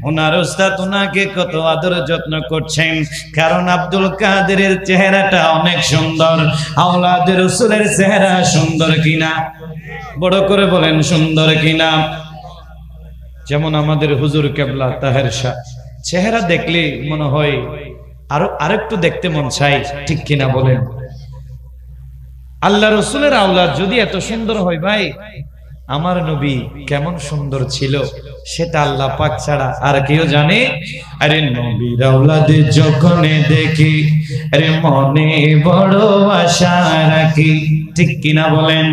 ওনার উস্তাদ ওনাকে কত আদর যত্ন করছেন, কারণ আব্দুল কাদেরের চেহারাটা অনেক সুন্দর। আওলাদের রাসূলের চেহারা সুন্দর কিনা? বড় করে বলেন সুন্দর কিনা? যেমন আমাদের হুজুর কেবলা তাহের শাহ, চেহারা দেখলে মনে হয় আরেকটু দেখতে মন চাই, ঠিক কিনা বলেন? আল্লাহ রসুলের আওলাদ যদি এত সুন্দর হয় ভাই, আমার নবী কেমন সুন্দর ছিল সেটা আল্লাহ পাক ছাড়া আর কেউ জানে? আরে নবীর আওলাদ যখন দেখি আরে মনে বড় আশা রাখি, ঠিক কিনা বলেন?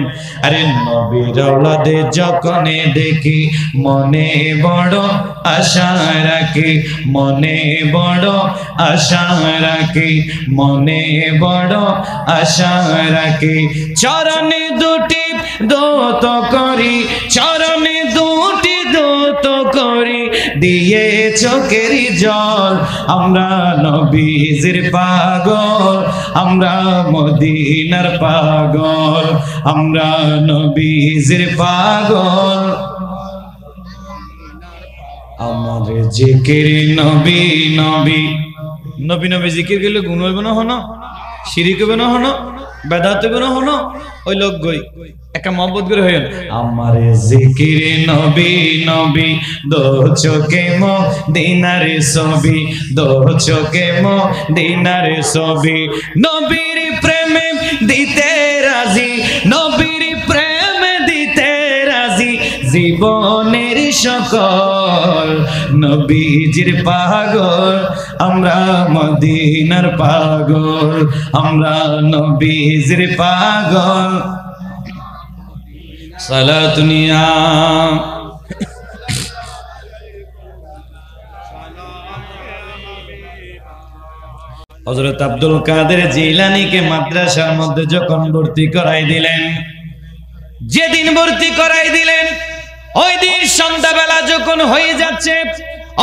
আরে নবীর আওলাদ যখন দেখি মনে বড় আশা রাখি, মনে বড় আশা রাখি, মনে বড় আশা রাখি। চরণে দুটি দোত করি, চরণে দুটি দোত করি, দিয়ে চোখের জল। আমরা নবীজির পাগল, আমরা মদিনার পাগল, আমরা নবীজির পাগল। আমার জিকির নবী নবী নবী নবী জিকির গেলে গুণ হইব না, হনো শিরিক হইব না, হনো বেদাত হইব না, হনো ওই লোক গই একা মহব্বত করে হইল। আমার জিকির নবী নবী, দো চোখে মদিনার ছবি, দো চোখে মদিনার ছবি। নবীর প্রেমে দিতে রাজি, নবীর প্রেমে দিতে রাজি, জীবনের সকল নবীজির পাগল। আমরা মদিনার পাগল, আমরা নবীজির পাগল। সালাতুনিয়া হযরত আব্দুল কাদের জিলানীকে মাদ্রাসার মধ্যে যখন ভর্তি করাই দিলেন, যেদিন ভর্তি করাই দিলেন ওই দিন সন্ধ্যাবেলা যখন হয়ে যাচ্ছে,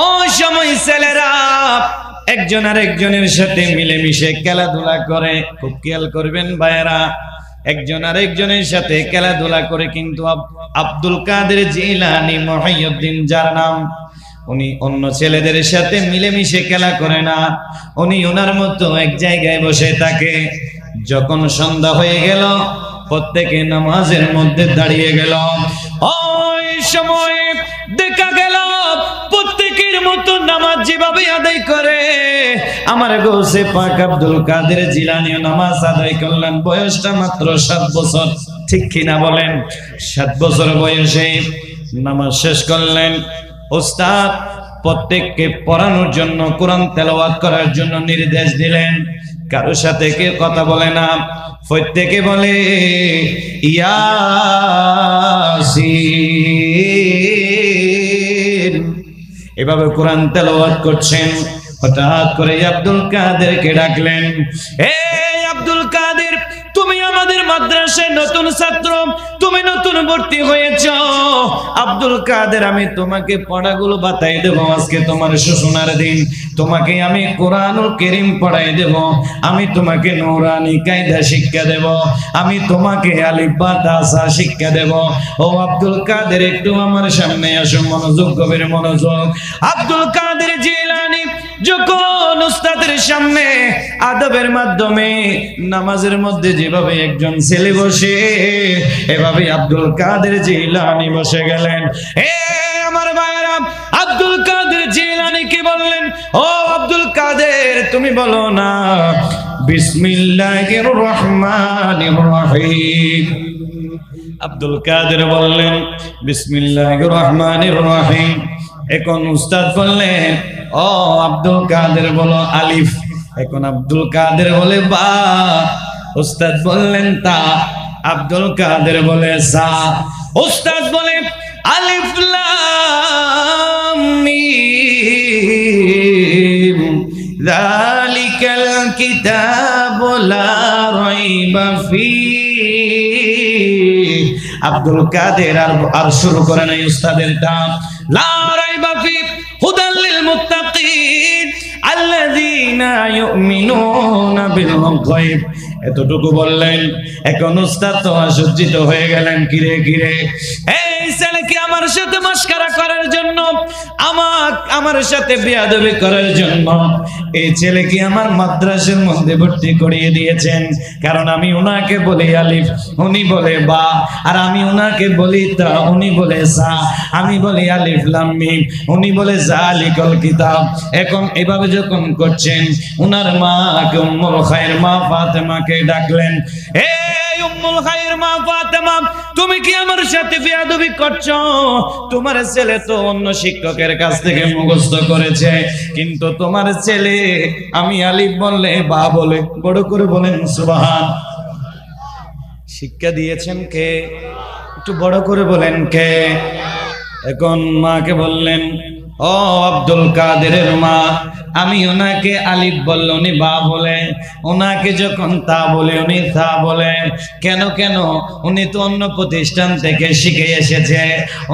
ওই সময় ছেলেরা একজন আর একজনের সাথে মিলেমিশে খেলাধুলা করে। খুব খেয়াল করবেন ভাইয়েরা, একজন আর একজনের সাথে খেলাধুলা করে, কিন্তু আব্দুল কাদের জিলানী মুহিউদ্দিন যার নাম, উনি অন্য ছেলেদের সাথে মিলেমিশে খেলা করে না, উনি ওনার মতো এক জায়গায় বসে থাকে। যখন সন্ধ্যা হয়ে গেল, প্রত্যেকে নামাজের মধ্যে দাঁড়িয়ে গেল। ওই সময় দেখা গেল প্রত্যেকের মতো নামাজ যেভাবে আদায় করে, আমার গৌসে পাক আব্দুল কাদের জিলানী নামাজ আদায় করলেন। বয়সটা মাত্র 7 বছর, ঠিক কিনা বলেন? 7 বছর বয়সে নামাজ শেষ করলেন। ওস্তাদ প্রত্যেককে পড়ানোর জন্য, কোরআন তেলাওয়াত করার জন্য নির্দেশ দিলেন। কারো সাথে কেউ কথা বলে না, প্রত্যেকে বলে ইয়াসিন। এভাবে কোরআন তেলাওয়াত করছেন। হঠাৎ করে আব্দুল কাদেরকে ডাকলেন, হে আব্দুল কাদের, তুমি আমাদের মাদ্রাসায় নতুন ছাত্র, তুমি নতুন ভর্তি হয়েছ। আব্দুল কাদের, আমি তোমাকে পড়াগুলো বাতাই দেব। আজকে তোমার সূচনার দিন, তোমাকে আমি কোরআনুল কারীম পড়াই দেব, আমি তোমাকে নূরানি কায়দা শিক্ষা দেব, আমি তোমাকে আলিফ বা তা সা শিক্ষা দেব। ও আব্দুল কাদের, একটু আমার সামনে আসো, মনোযোগ, গভীর মনোযোগ। আব্দুল কাদের জিলানী যখন উস্তাদের সামনে আদবের মাধ্যমে নামাজের মধ্যে যেভাবে একজন ছেলে বসে, এভাবে আব্দুল কাদের জিলানী বসে গেলেন। এ আমার ভাইরা, আব্দুল কাদের জিলানী কি বললেন? ও আব্দুল কাদের, তুমি বলো না বিসমিল্লাহির রহমানির রহিম। আব্দুল কাদের বললেন বিসমিল্লাহির রহমানির রহিম। এখন উস্তাদ বললেন, ও আব্দুল কাদের বলো আলিফ। এখন আব্দুল কাদের বলে বা, উস্তাদ বললেন তা, আব্দুল কাদের বলে সা। উস্তাদ বলে আলিফ লাম মিম যালিকাল কিতাবু লা রাইবা ফীহি। আব্দুল কাদের আর শুরু করে নাই উস্তাদের ডাক, লা রাইবা ফীহি হুদাল লিল মুত্তাকিন আল্লাযীনা ইউমিনুনা বিল গায়ব। এতটুকু বললেন। এখন উস্তাদ তো আশ্চর্যিত হয়ে গেলেন, কিরে কিরে এই ছেলে কি আমার সাথে বেয়াদবি করার জন্য এই ছেলেকে আমার মাদ্রাসার মধ্যে ভর্তি করিয়ে দিয়েছেন। কারণ আমি উনাকে বলি আলিফ, উনি বলে বা, আর আমি উনাকে বলি তা, উনি বলে সা, আমি বলি আলিফ লাম মিম, উনি বলে জালিকাল কিতাব। এখন এভাবে যখন করছেন, উনার মা উম্মুল খায়ের মা ফাতেমাকে ডাকলেন, এই উম্মুল খায়ের মা ফাতেমা, তুমি কি আমার সাথে বেয়াদবি করছো? তোমার ছেলে তো অন্য শিক্ষকের কাছ থেকে মুখস্থ করেছে, কিন্তু তোমার ছেলে আমি আলিফ বললে বা বলে। বড় করে বলেন সুবহান। শিক্ষা দিয়েছেন কে? একটু বড় করে বলেন কে? এখন মাকে বললেন, ও আব্দুল কাদেরের মা, আমি ওনাকে আলিফ বললে উনি বা বলে, ওনাকে যখন তা বলে উনি তা বলে। কেন কেন? উনি তো অন্য প্রতিষ্ঠান থেকে শিখে এসেছে,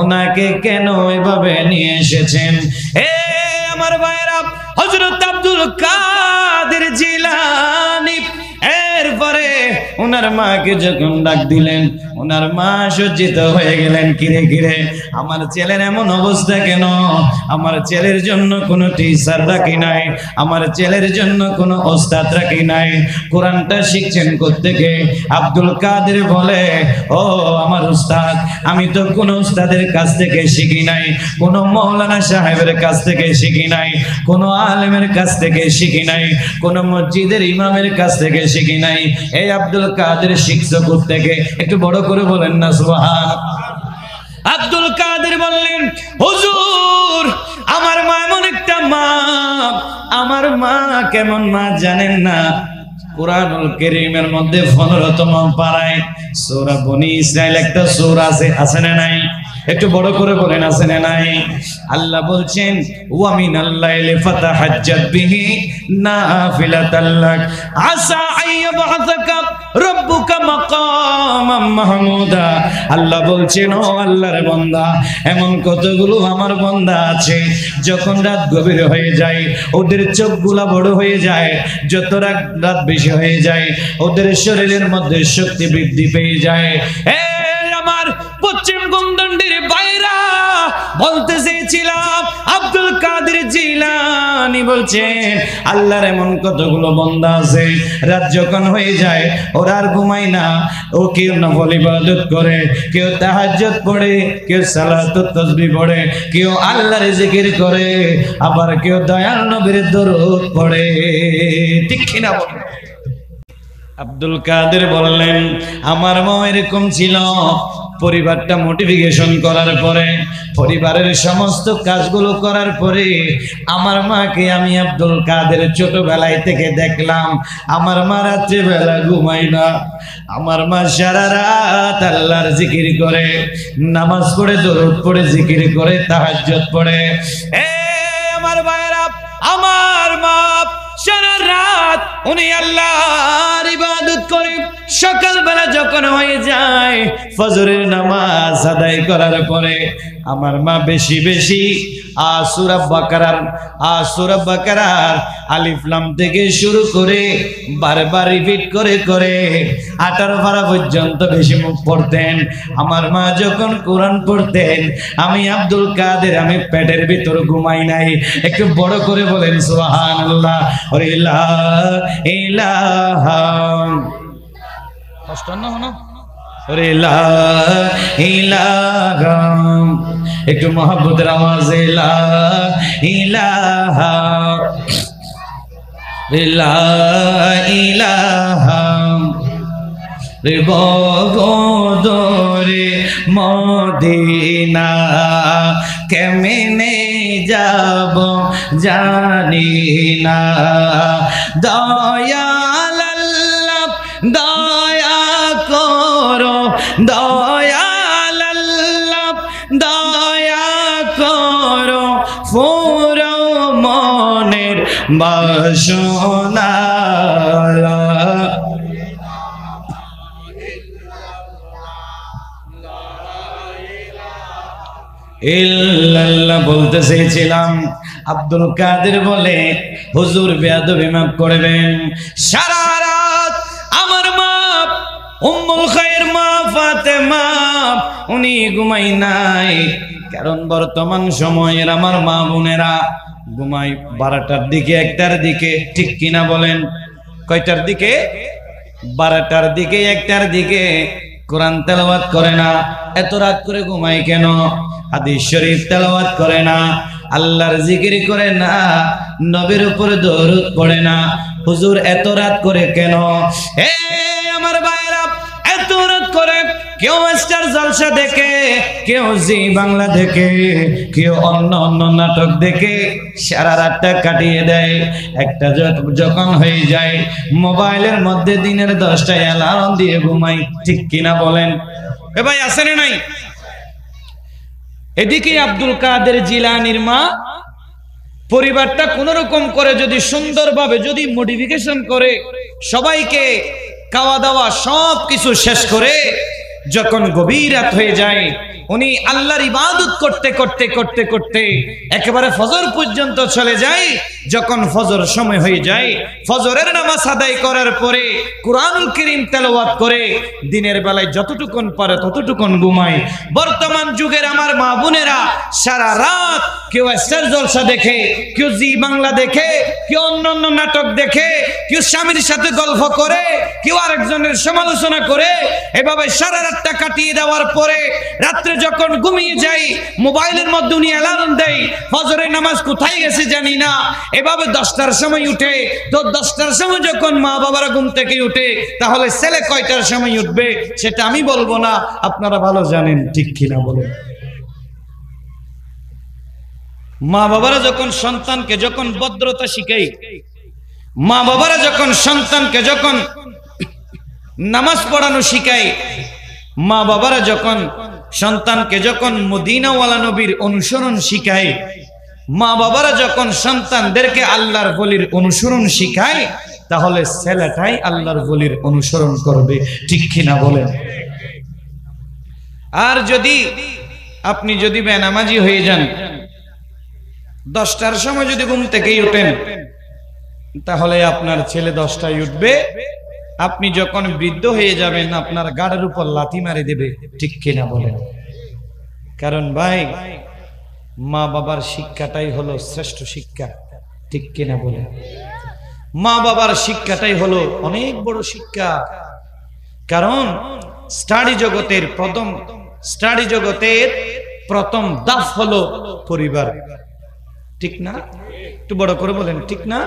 ওনাকে কেন এভাবে নিয়ে এসেছেন? আমার ভাইরা, হযরত আব্দুল কাদের জিলানী এরপরে ওনার মাকে যখন ডাক দিলেন, ওনার মা সজ্জিত হয়ে গেলেন। কিরে কিরে, আমার ছেলের এমন অবস্থা কেন? আমার ছেলের জন্য কোনো টিচার রাখি নাই, আমার ছেলের জন্য কোনো ওস্তাদ রাখি নাই, কোরআনটা শিখছেন কোত্থেকে? আব্দুল কাদের বলে, ও আমার উস্তাদ, আমি তো কোনো উস্তাদের কাছ থেকে শিখি নাই, কোনো মৌলানা সাহেবের কাছ থেকে শিখি নাই, কোনো আলেমের কাছ থেকে শিখি নাই, কোনো মসজিদের ইমামের কাছ থেকে শিখি নাই। এই আব্দুল কাদের শিখছো কোত্থেকে? একটু বড় করে বলেন না সুবহান। আব্দুল কাদের বললেন, হুজুর, আমার মা এমন একটা মা, আমার মা কেমন মা জানেন না? কুরআনুল কারীমের মধ্যে 15তম পারায় সূরা বনী ইসরাইল একটা সূরা আছে, আছে না নাই? একটু বড় করে বলেন, আছে না নাই? আল্লাহ বলছেন, ওয়া মিনাল লাইলি ফাতাহাজ্জাত বিহি নাফিলাতাল লাক আসা আইয়াবআসাকা রাব্বুকা মাকামাম মাহমুদা। আল্লাহ বলছেন, ও আল্লাহর বান্দা, এমন কতগুলো আমার বান্দা আছে, যখন রাত গভীর হয়ে যায় ওদের চোখগুলা বড় হয়ে যায়, যত রাত বেশি হয়ে যায় ওদের শরীরের মধ্যে শক্তি বৃদ্ধি পেয়ে যায়। আমার পশ্চিম গন্দন্ডির বাইরা বলতে চেয়েছিলাম, আব্দুল কাদের জিলানী বলছেন, আল্লাহর এমন কতগুলো বান্দা আছে, রাত যখন হয়ে যায় ওরা আর ঘুমায় না, ও কেউ নফল ইবাদত করে, কেউ তাহাজ্জুদ পড়ে, কেউ সালাতুত তাসবিহ পড়ে, কেউ আল্লাহর জিকির করে, আবার কেউ দয়াল নবীর দরুদ পড়ে। ঠিক কিনা বলেন? আব্দুল কাদের বললেন, আমার মা এরকম ছিল। পরিবারটা মোটিফিকেশন করার পরে, পরিবারের সমস্ত কাজগুলো করার পরে, আমার মাকে আমি আব্দুল কাদের ছোটবেলায় থেকে দেখলাম, আমার মা রাত্রিবেলা ঘুমায় না, আমার মা সারা রাত আল্লাহর জিকির করে, নামাজ পড়ে, দরুদ পড়ে, জিকির করে, তাহাজ্জুদ পড়ে। আমার ভাইরা, আমার মা সারা রাত উনি আল্লাহর ইবাদত করে, সকালবেলা যখন হয়ে যায় ফজরের নামাজ আদায় করার পরে আমার মা বেশি বেশি সূরা বাকারার আলিফ লাম থেকে শুরু করে বারবার রিপিট করে করে 18 পারা পর্যন্ত বেশি মুখ পড়তেন। আমার মা যখন কোরআন পড়তেন, আমি আব্দুল কাদের, আমি পেটের ভিতর ঘুমাই নাই। একটু বড় করে বলেন সুবহানাল্লাহ। লা ইলাহা কষ্ট না হলো, লা ইলাহা, একটু মহব্বতের আওয়াজে লা ইলাহা, লা ইলাহা। রে বগদরে মদিনা কেমনে যাব জানি না, দয়াল আল্লাহ দয়া করো, দয়াল আল্লাহ দয়া করো, পুরো মনের বাসনা। ইল্লাল্লাহ বলতে চেয়েছিলাম। আব্দুল কাদের বলে, হুজুর বেয়াদবি মাফ করবেন। সারা রাত আমার মা উম্মুল খায়ের মা ফাতেমা উনি ঘুমাই নাই, কারণ বর্তমান সময়ের আমার মা বোনেরা ঘুমায় 12টার দিকে 1টার দিকে, ঠিক কিনা বলেন? কয়টার দিকে? 12টার দিকে 1টার দিকে। কোরআন তেলাওয়াত করে না। এত রাত করে ঘুমায় কেন? হাদিস শরীফ তেলাওয়াত করে না, আল্লাহর জিকির করে না, নবীর উপর দরুদ পড়ে না। হুজুর এত রাত করে কেন? আমার ভাইরা, এত রাত করে কেউ স্টার জলসা দেখে, কেউ জি বাংলা দেখে, কেউ অন্য অন্য নাটক দেখে সারা রাতটা কাটিয়ে দেয়। একটা যখন হয়ে যায় মোবাইলের মধ্যে দিনের 10টায় অ্যালার্ম দিয়ে ঘুমাই, ঠিক কিনা বলেন? এ ভাই আছে না নাই? এদিকে আব্দুল কাদের জিলানীর মা পরিবারটা কোন রকম করে যদি সুন্দরভাবে যদি মডিফিকেশন করে সবাইকে খাওয়া দাওয়া সব কিছু শেষ করে যখন গভীর রাত হয়ে যায়, উনি আল্লাহর ইবাদত করতে করতে করতে করতে একেবারে ফজর পর্যন্ত চলে যায়। যখন ফজর সময় হয়ে যায়, ফজরের নামাজ আদায় করার পরে কুরআনুল কারীম তেলাওয়াত করে দিনের বেলায় যতটুকুন পারে ততটুকুন ঘুমায়। বর্তমান যুগের আমার মা বোনেরা সারা রাত কেউ স্টার জলসা দেখে, কেউ জি বাংলা দেখে, কেউ অন্যান্য নাটক দেখে, কেউ স্বামীর সাথে গল্প করে, কেউ আরেকজনের সমালোচনা করে। এভাবে সারা রাতটা কাটিয়ে দেওয়ার পরে রাত্রে যখন ঘুমিয়ে যাই, মোবাইলের মধ্যে উনি অ্যালার্ম দেয়, ফজরের নামাজ কোথায় গেছে জানি না। এভাবে 10টার সময় উঠে, তো 10টার সময় যখন মা বাবারা ঘুম থেকে উঠে, তাহলে ছেলে কয়টার সময় উঠবে সেটা আমি বলবো না, আপনারা ভালো জানেন, ঠিক কিনা বলেন? মা বাবারা যখন সন্তানকে যখন ভদ্রতা শিখাই, মা বাবারা যখন সন্তানকে যখন নামাজ পড়ানো শিখায়, মা বাবারা যখন সন্তানকে যখন মদিনাওয়ালা নবীর অনুসরণ শিখায়, মা বাবারা যখন সন্তানদেরকে আল্লাহর ওলির অনুসরণ শিখায়, তাহলে ছেলেটাই আল্লাহর ওলির অনুসরণ করবে, ঠিক কিনা বলেন? আর যদি আপনি যদি বেনামাজি হয়ে যান, 10টার সময় যদি ঘুম থেকেই ওঠেন, তাহলে আপনার ছেলে 10টায় উঠবে। আপনি যখন বৃদ্ধ হয়ে যাবেন আপনার গাড়ের উপর লাথি মারি দেবে, ঠিক কিনা বলেন? কারণ ভাই, মা বাবার শিক্ষাটাই হলো শ্রেষ্ঠ শিক্ষা, ঠিক কিনা বলেন? মা বাবার শিক্ষাটাই হলো অনেক বড় শিক্ষা। কারণ স্টাডি জগতের প্রথম ধাপ হলো পরিবার, ঠিক না? একটু বড় করে বলেন, ঠিক না?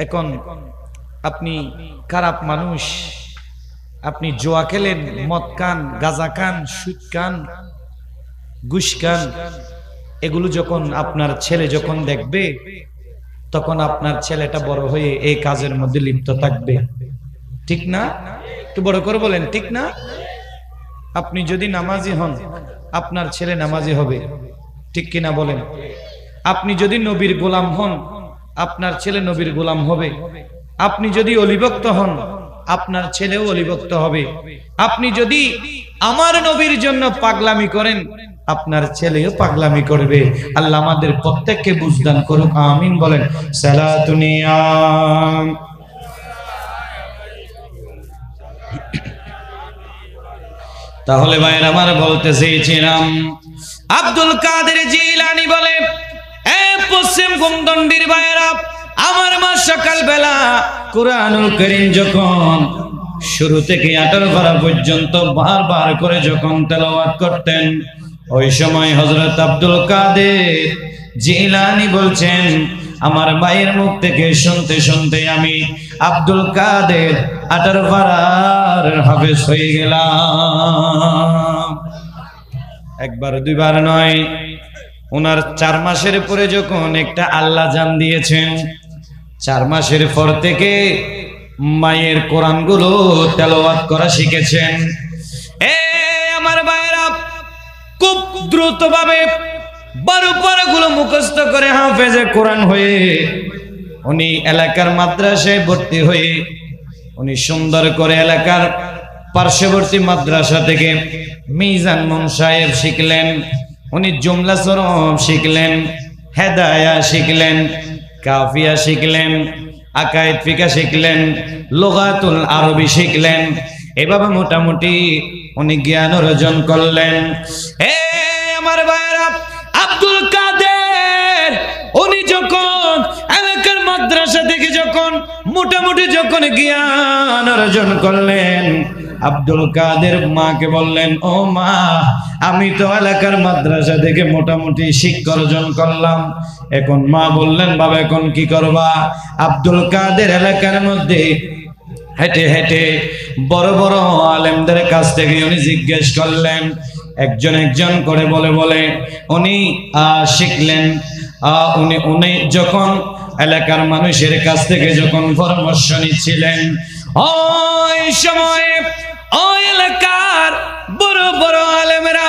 এখন আপনি খারাপ মানুষ, আপনি জুয়া খেলেন, মদ খান, গাঁজা খান, সুদ খান, ঘুষ খান, এগুলো যখন আপনার ছেলে যখন দেখবে, তখন আপনার ছেলেটা বড় হয়ে এই কাজের মধ্যে লিপ্ত থাকবে, ঠিক না? একটু বড় করে বলেন, ঠিক না? আপনি যদি নামাজি হন, আপনার ছেলে নামাজি হবে, ঠিক কিনা বলেন? আপনি যদি নবীর গোলাম হন, আপনার ছেলে নবীর গোলাম হবে। আপনি যদি অলিভক্ত হন, আপনার ছেলেও অলিভক্ত হবে। আপনি যদি আমার নবীর জন্য পাগলামি করেন, আপনার ছেলেও পাগলামি করবে। আল্লাহ আমাদের প্রত্যেককে বুঝদান করুক, আমিন বলেন। সালাতুনিয়া তাহলে ভাইয়ের আমার বলতে চেয়েছিলাম, আব্দুল কাদের জিলানী বলে, এ পশ্চিম গুমদন্ডির ভাইয়েরা, আমার মা সকাল বেলা কুরআনুল কারীম যখন শুরু থেকে 18 পারা পর্যন্ত বারবার করে যখন তেলাওয়াত করতেন, ওই সময় হযরত আব্দুল কাদের জিলানী বলছেন, আমার ভাইয়ের মুখ থেকে শুনতে শুনতে আমি আব্দুল কাদের 18 পারার হাফেজ হয়ে গেলাম। একবার দুইবার নয়, ওনার 4 মাসের পরে যখন একটা আল্লাহ জান দিয়েছেন, 4 মাসের পর থেকে মায়ের কোরআনগুলো তেলাওয়াত করা শিখেছেন। আমার ভাইরা খুব দ্রুতভাবে 12 পারাগুলো মুখস্থ করে হাফেজে কোরআন হয়ে উনি এলাকার মাদ্রাসায় ভর্তি হয়ে উনি সুন্দর করে এলাকার পার্শ্ববর্তী মাদ্রাসা থেকে মিজান মুন সাহেব শিখলেন, উনি জুমলা সরফ শিখলেন, হেদায়া শিখলেন, কাফিয়া শিখলেন, আকায়েদ ফিকা শিখলেন, লুগাতুল আরবি শিখলেন। এভাবে মোটামুটি উনি জ্ঞান অর্জন করলেন। আমার ভাইরা, আব্দুল কাদের উনি যখন এলাকার মাদ্রাসা থেকে যখন মোটামুটি যখন জ্ঞান অর্জন করলেন, আব্দুল কাদের মাকে বললেন, ও মা, আমি তো এলাকার মাদ্রাসা থেকে মোটামুটি শিক্ষা অর্জন করলাম, এখন মা বললেন, বাবা এখন কি করবা? আব্দুল কাদের এলাকার মধ্যে হেঁটে হেঁটে বড় বড় আলেমদের কাছ থেকে উনি জিজ্ঞেস করলেন, একজন একজন করে বলে উনি শিখলেন। উনি যখন এলাকার মানুষের কাছ থেকে যখন পরামর্শ নিচ্ছিলেন, ওই সময়ে ওই এলাকার বড় বড় আলেমেরা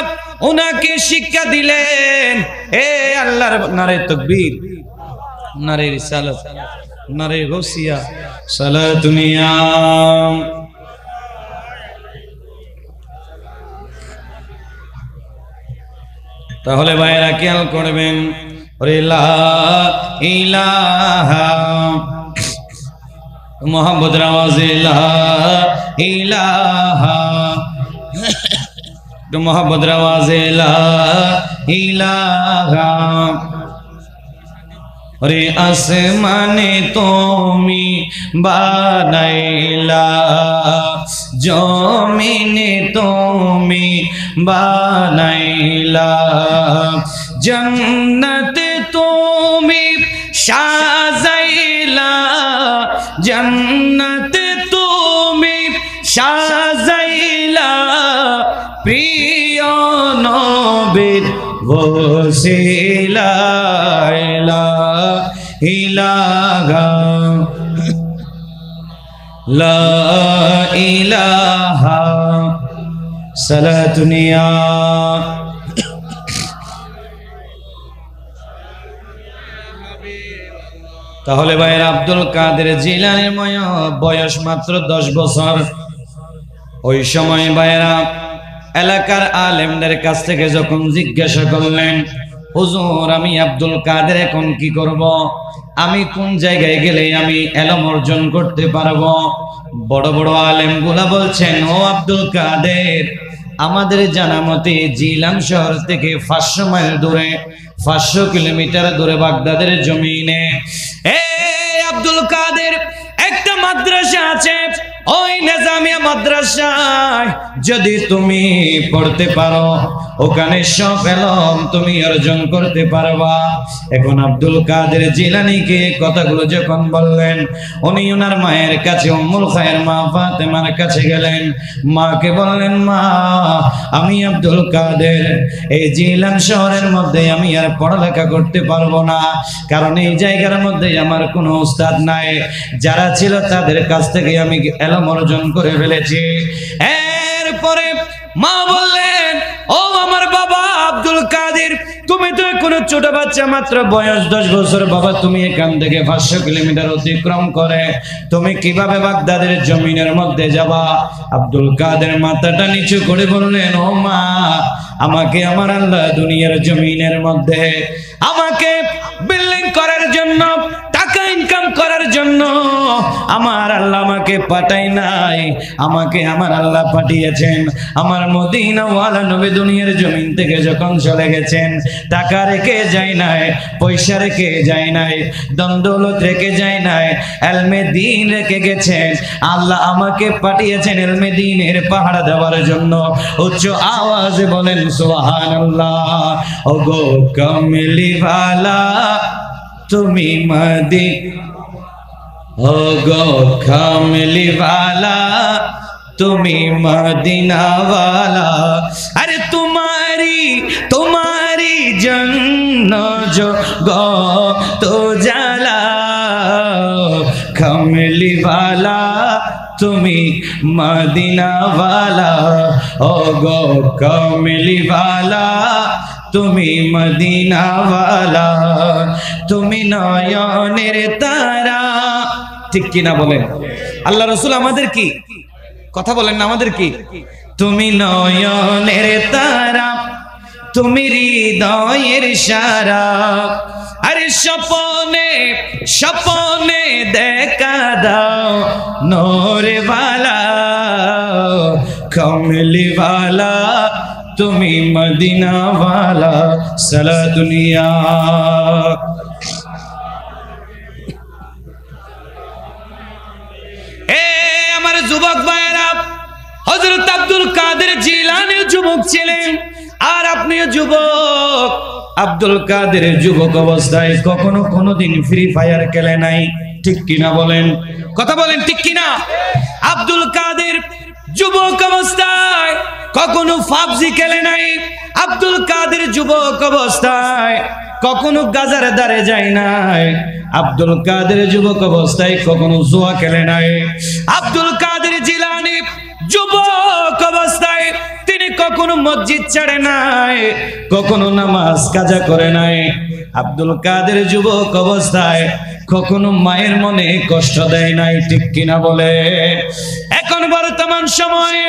ওনাকে শিক্ষা দিলেন। এ আল্লাহর নারে তাকবীর, নারে রিসালাত, নারে গৌসিয়া, সালাতুনিয়া। তাহলে ভাইরা খেয়াল করবেন, লা ইলাহা মুহাম্মদ আওয়াজে লা ইলাহা, মুহাম্মদ আওয়াজে লা ইলাহা। রে আসমানে তুমি বানাইলা, জমিনে তুমি বানাইলা, জান্নাতে তুমি সাজাইলা, জান্নাতে তুমি সাজাইলা, প্রিয় নবীর ওসিলা ইলাহা লা ইলাহা সালাতুনিয়া। তাহলে ভাইয়ের আব্দুল কাদের জিলানীর বয়স মাত্র 10 বছর। ওই সময় ভাইয়েরা এলাকার আলেমদের কাছ থেকে যখন জিজ্ঞাসা করলেন, হুজুর আমি আব্দুল কাদের এখন কি করব, আমি কোন জায়গায় গেলে আমি এলম অর্জন করতে পারবো? বড় বড় আলেমগুলা বলছেন, ও আব্দুল কাদের, আমাদের জানা মতে জিলান শহর থেকে 500 মাইল দূরে, 500 কিলোমিটার দূরে বাগদাদের জমিনে আব্দুল কাদের একটা মাদ্রাসা আছে। ওই নিজামিয়া মাদ্রাসায় যদি তুমি পড়তে পারো, ওখানে সব এলম তুমি অর্জন করতে পারবা। এখন আব্দুল কাদের জিলানীকে কথাগুলো যখন বললেন, উনি ওনার মায়ের কাছে, উম্মুল খায়ের মা ফাতেমার কাছে গেলেন। মাকে বললেন, মা, আমি আব্দুল কাদের এই জিলান শহরের মধ্যে আমি আর পড়ালেখা করতে পারবো না, কারণ এই জায়গার মধ্যে আমার কোনো উস্তাদ নাই, যারা ছিল তাদের কাছ থেকে আমি এলম অর্জন করে ফেলেছি। এরপরে মা বললেন, ও আমার বাবা আব্দুল কাদের, তুমি তো কোনো ছোট বাচ্চা, মাত্র বয়স 10 বছর, বাবা তুমি এখান থেকে 500 কিলোমিটার অতিক্রম করে তুমি কিভাবে বাগদাদের জমিনের মধ্যে যাবা? আব্দুল কাদের মাথাটা নিচু করে বললেন, ও মা, আমাকে আমার আল্লাহ দুনিয়ার জমিনের মধ্যে আমাকে বিল্ডিং করার জন্য, টাকা ইনকাম করার জন্য আমার আল্লাহ আমাকে পাঠাই নাই, আমাকে আমার আল্লাহ পাঠিয়েছেন আমার মদিনাওয়ালা নবী দুনিয়ার জমিন থেকে যখন চলে গেছেন, টাকা রেখে যায় নাই, পয়সা রেখে যায় নাই, দন্দৌলত রেখে যায় নাই, এলমে দ্বীন রেখে গেছেন। আল্লাহ আমাকে পাঠিয়েছেন এলমে দ্বীনের পাহাড় দেওয়ার জন্য। উচ্চ আওয়াজে বলেন সুবহানাল্লাহ। ওগো কামলিওয়ালা তুমি ওগো কামলিওয়ালা তুমি মদিনাওয়ালা, আরে तुम्हारी जन्न जो गो तो जाला, कमली वाला তুমি মদিনাওয়ালা, ও গো কমলিওয়ালা তুমি মদিনাওয়ালা, তুমি নয়নের তারা। ঠিক কিনা বলেন? আল্লাহ রাসূল আমাদের কি কথা বলেন না, আমাদের কি? তুমি নয়নের তারা, তুমি হৃদয়ের সারা, আরে স্বপনে স্বপনে দেখা দাও নূরওয়ালা, কমলিওয়ালা তুমি মদিনা ওয়ালা সালা দুনিয়া। এ আমার যুবক ভাইরা, হযরত আব্দুল কাদের জিলানী যুবক ছিলেন, আর আপনিও যুবক। আব্দুল কাদের যুবক অবস্থায় কখনো কোনোদিন ফ্রি ফায়ার খেলে নাই, ঠিক কিনা বলেন? কথা বলেন, ঠিক কিনা? আব্দুল কাদের যুবক অবস্থায় কখনো পাবজি খেলে নাই। আব্দুল কাদের যুবক অবস্থায় কখনো গাজার দ্বারে যায় নাই। আব্দুল কাদের যুবক অবস্থায় কখনো জুয়া খেলে নাই। আব্দুল কাদের জিলানী যুবক অবস্থায় তিনি কখনো মসজিদ ছেড়ে নাই, কখনো নামাজ কাজা করে নাই। আব্দুল কাদের যুবক অবস্থায় কখনো মায়ের মনে কষ্ট দেয় নাই, ঠিক কিনা বলে? এখন বর্তমান সময়ে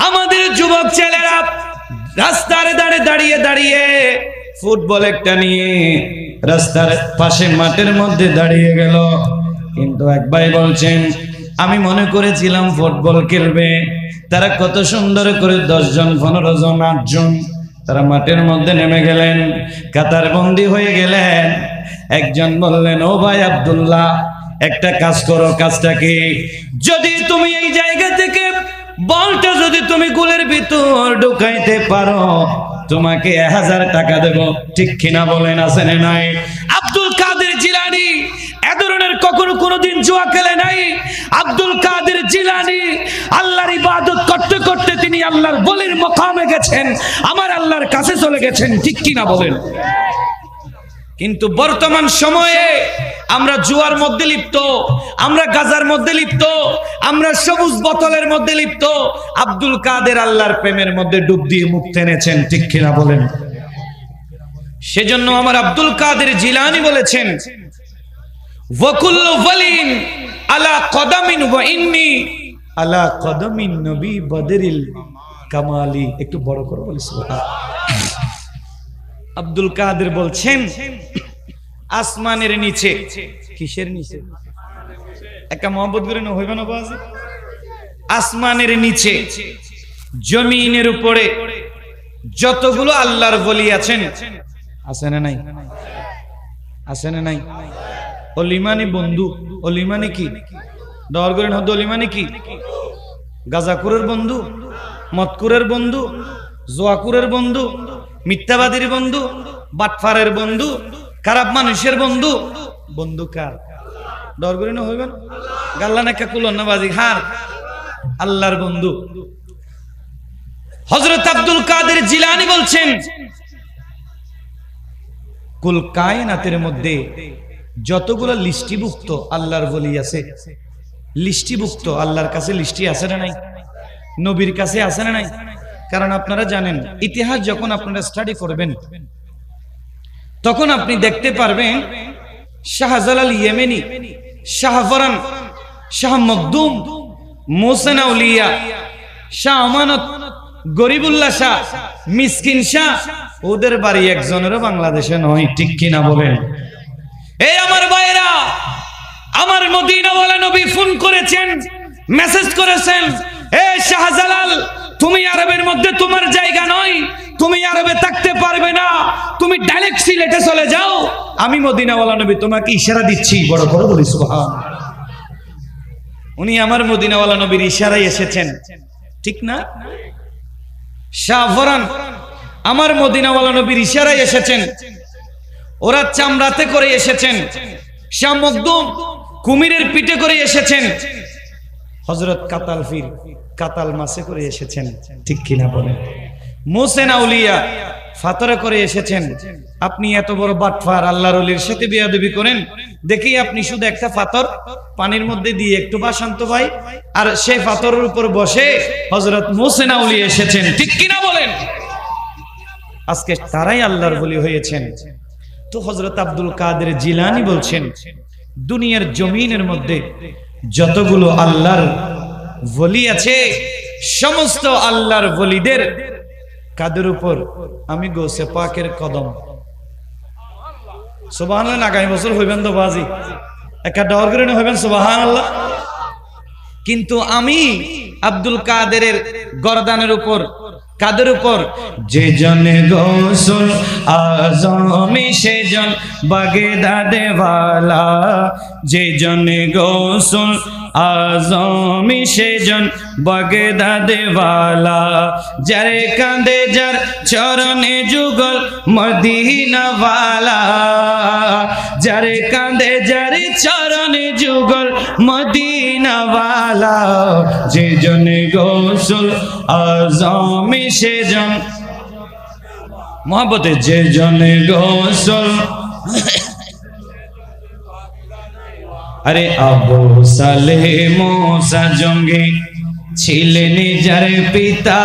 আমাদের যুবক ছেলেরা রাস্তার ধারে দাঁড়িয়ে দাঁড়িয়ে ফুটবল একটা নিয়ে রাস্তার পাশে মাঠের মধ্যে দাঁড়িয়ে গেল। কিন্তু এক ভাই বলছেন, আমি মনে করেছিলাম ফুটবল খেলবে। তারা কত সুন্দর করে 10 জন 15 জন 8 জন তারা মাঠের মধ্যে নেমে গেলেন, কাতার বন্দী হয়ে গেলেন। একজন বললেন, ও ভাই আব্দুল্লাহ, একটা কাজ করো। কাজটা কি? যদি তুমি এই জায়গা থেকে বলটা যদি তুমি গোলের ভিতর ঢুকাইতে পারো, তোমাকে 1000 টাকা দেব, ঠিক কিনা বলেন? আছে না নাই? আব্দুল কাদের জিলানী এ ধরনের কখনো কোনোদিন জুয়া খেলে নাই। আব্দুল কাদের জিলানী আল্লাহর ইবাদত করতে করতে তিনি আল্লাহর বলির মকামে গেছেন, আমার আল্লাহর কাছে চলে গেছেন, ঠিক কিনা বলেন? কিন্তু বর্তমান সময়ে আমরা জুয়ার মধ্যে লিপ্ত, আমরা গাজার মধ্যে লিপ্ত, আমরা সবুজ বোতলের মধ্যে লিপ্ত। আব্দুল কাদের আল্লাহর প্রেমের মধ্যে ডুব দিয়ে মুক্তি এনেছেন, ঠিক কিনা বলেন? সেজন্য আমার আব্দুল কাদের জিলানী বলেছেন, ওয়াকুল্লু ওয়ালিন আলা কদামিন ওয়া ইন্নী আলা কদামিন নবী বদরিল কামালি। একটু বড় করে বলি সুবহানাল্লাহ। আব্দুল কাদের বলছেন, আসমানের নিচে, কিসের নিচে? একটা মহব্বত করে না হইবে না বাজি? আসমানের নিচে, জমিনের উপরে যতগুলো আল্লাহর ওলি আছেন, আছে না নাই? আছে না নাই? অলিমানি বন্ধু, অলিমানি কি? দর করেন হদ, অলিমানি কি? গাজাকুরের বন্ধু, মদকুরের বন্ধু, জোয়াকুরের বন্ধু, মিথ্যাবাদীর বন্ধু, বাটফারের বন্ধু, খারাপ মানুষের বন্ধু। বন্ধু কার? ডর করি না হইবেন? গাল্লা নাকা কুলন না বাজি হার, আল্লাহর বন্ধু। হযরত আব্দুল কাদের জিলানী বলছেন, কুল কায়নাতের মধ্যে যতগুলো লিস্টিভুক্ত আল্লাহর ওলি আছে, লিস্টিভুক্ত আল্লাহর কাছে লিস্টি আছে না নাই? নবীর কাছে আছে না নাই? কারণ আপনারা জানেন, ইতিহাস যখন আপনারা স্টাডি করবেন তখন আপনি দেখতে পারবেন শাহজালাল ইয়েমেনি, শাহ ফরান, শাহ মখদুম, মোহসেন আউলিয়া, শাহ আমানত, গরিবুল্লাহ শাহ, মিসকিন শাহ, ওদের বাড়ি একজনেরও বাংলাদেশে নয়, ঠিক কিনা বলেন? এই আমার ভাইরা, আমার মদিনাওয়ালা নবী ফোন করেছেন, মেসেজ করেছেন, এ শাহজালাল, তুমি আরবের মধ্যে তোমার জায়গা নয়, তুমি আরবে থাকতে পারবে না, তুমি ডাইরেক্ট সিলেটে চলে যাও। আমি মদিনাওয়ালা নবী তোমাকে ইশারা দিচ্ছি, বড় করে বলি সুবহানাল্লাহ। উনি আমার মদিনাওয়ালা নবীর ইশারায় এসেছেন, ঠিক না? শাহ ফরান আমার মদিনাওয়ালা নবীর ইশারায় এসেছেন, ওরা চামড়াতে করে এসেছেন। শাহ মখদুম কুমিরের পিঠে করে এসেছেন। হযরত কাতাল ফির কাতাল মাছে করে এসেছেন, ঠিক কিনা বলেন? মোহসেন আউলিয়া ফাতরে করে এসেছেন। আপনি এত বড় বাটফার, আল্লাহর ওলির সাথে বিয়াদবি করেন, দেখি আপনি শুধু একটা ফাতর পানির মধ্যে দিয়ে একটু বাসান্ত ভাই, আর সেই ফাতরের উপর বসে হযরত মোহসেন আউলিয়া এসেছেন, ঠিক কিনা বলেন? আজকে তারাই আল্লাহর ওলি হয়েছেন। তো হযরত আব্দুল কাদের জিলানী বলছেন, দুনিয়ার জমিনের মধ্যে যতগুলো আল্লাহর ওলি আছে, সমস্ত আল্লাহর ওলিদের কাদের উপর আমি গৌসে পাকের কদম। সুবহানাল্লাহ। আগামী বছর হইবেন তো বাজি, একটা ডর করে হইবেন সুবহানাল্লাহ। কিন্তু আমি আব্দুল কাদেরের গরদানের উপর কাদের উপর? যে জনে গোসল আজমি সেজন বাগদাদে ওয়ালা, যে জনে গোসল আজমি সেজন বাগদাদে ওয়ালা, যারে কাঁদে যার চরণে যুগল মদিনা ওয়ালা, যারে কাঁদে যার চরণে যুগল মদিনা ওয়ালা, যে জনে গোসল আজমি সেজন মোহাম্মতে, যে জনে গোসল। আরে আবু সালেহ মুসা জঙ্গি ছিলেন যার পিতা,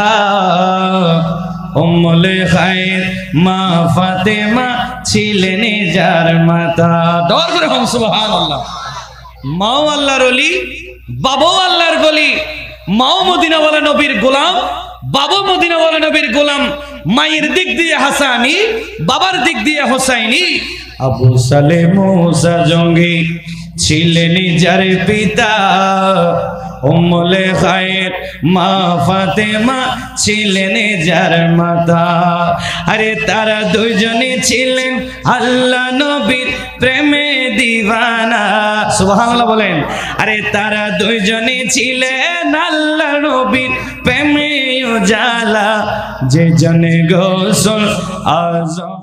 উম্মুল খায়র মা ফাতেমা ছিলেন যার মাতা। দর করে হম সুবহানাল্লাহ। মাও আল্লাহর ওলি, বাবাও আল্লাহর ওলি। মাও মদিনাওয়ালা নবীর গোলাম, বাবা মদিনাওয়ালা নবীর গোলাম। মায়ের দিক দিয়ে হাসানি, বাবার দিক দিয়ে হোসাইনি। আবু সালেহ মুসা জঙ্গি ছিলেন যার পিতা, উম্মুল খায়র মা ফাতেমা ছিলেন যার মাতা। আরে তারা দুইজনে ছিলেন আল্লাহ নবীর প্রেমে দিওয়ানা। সুবহানাল্লাহ বলেন। আরে তারা দুইজনে ছিলেন আল্লাহ নবীর প্রেমে উজালা, যে জনে গোসল আজম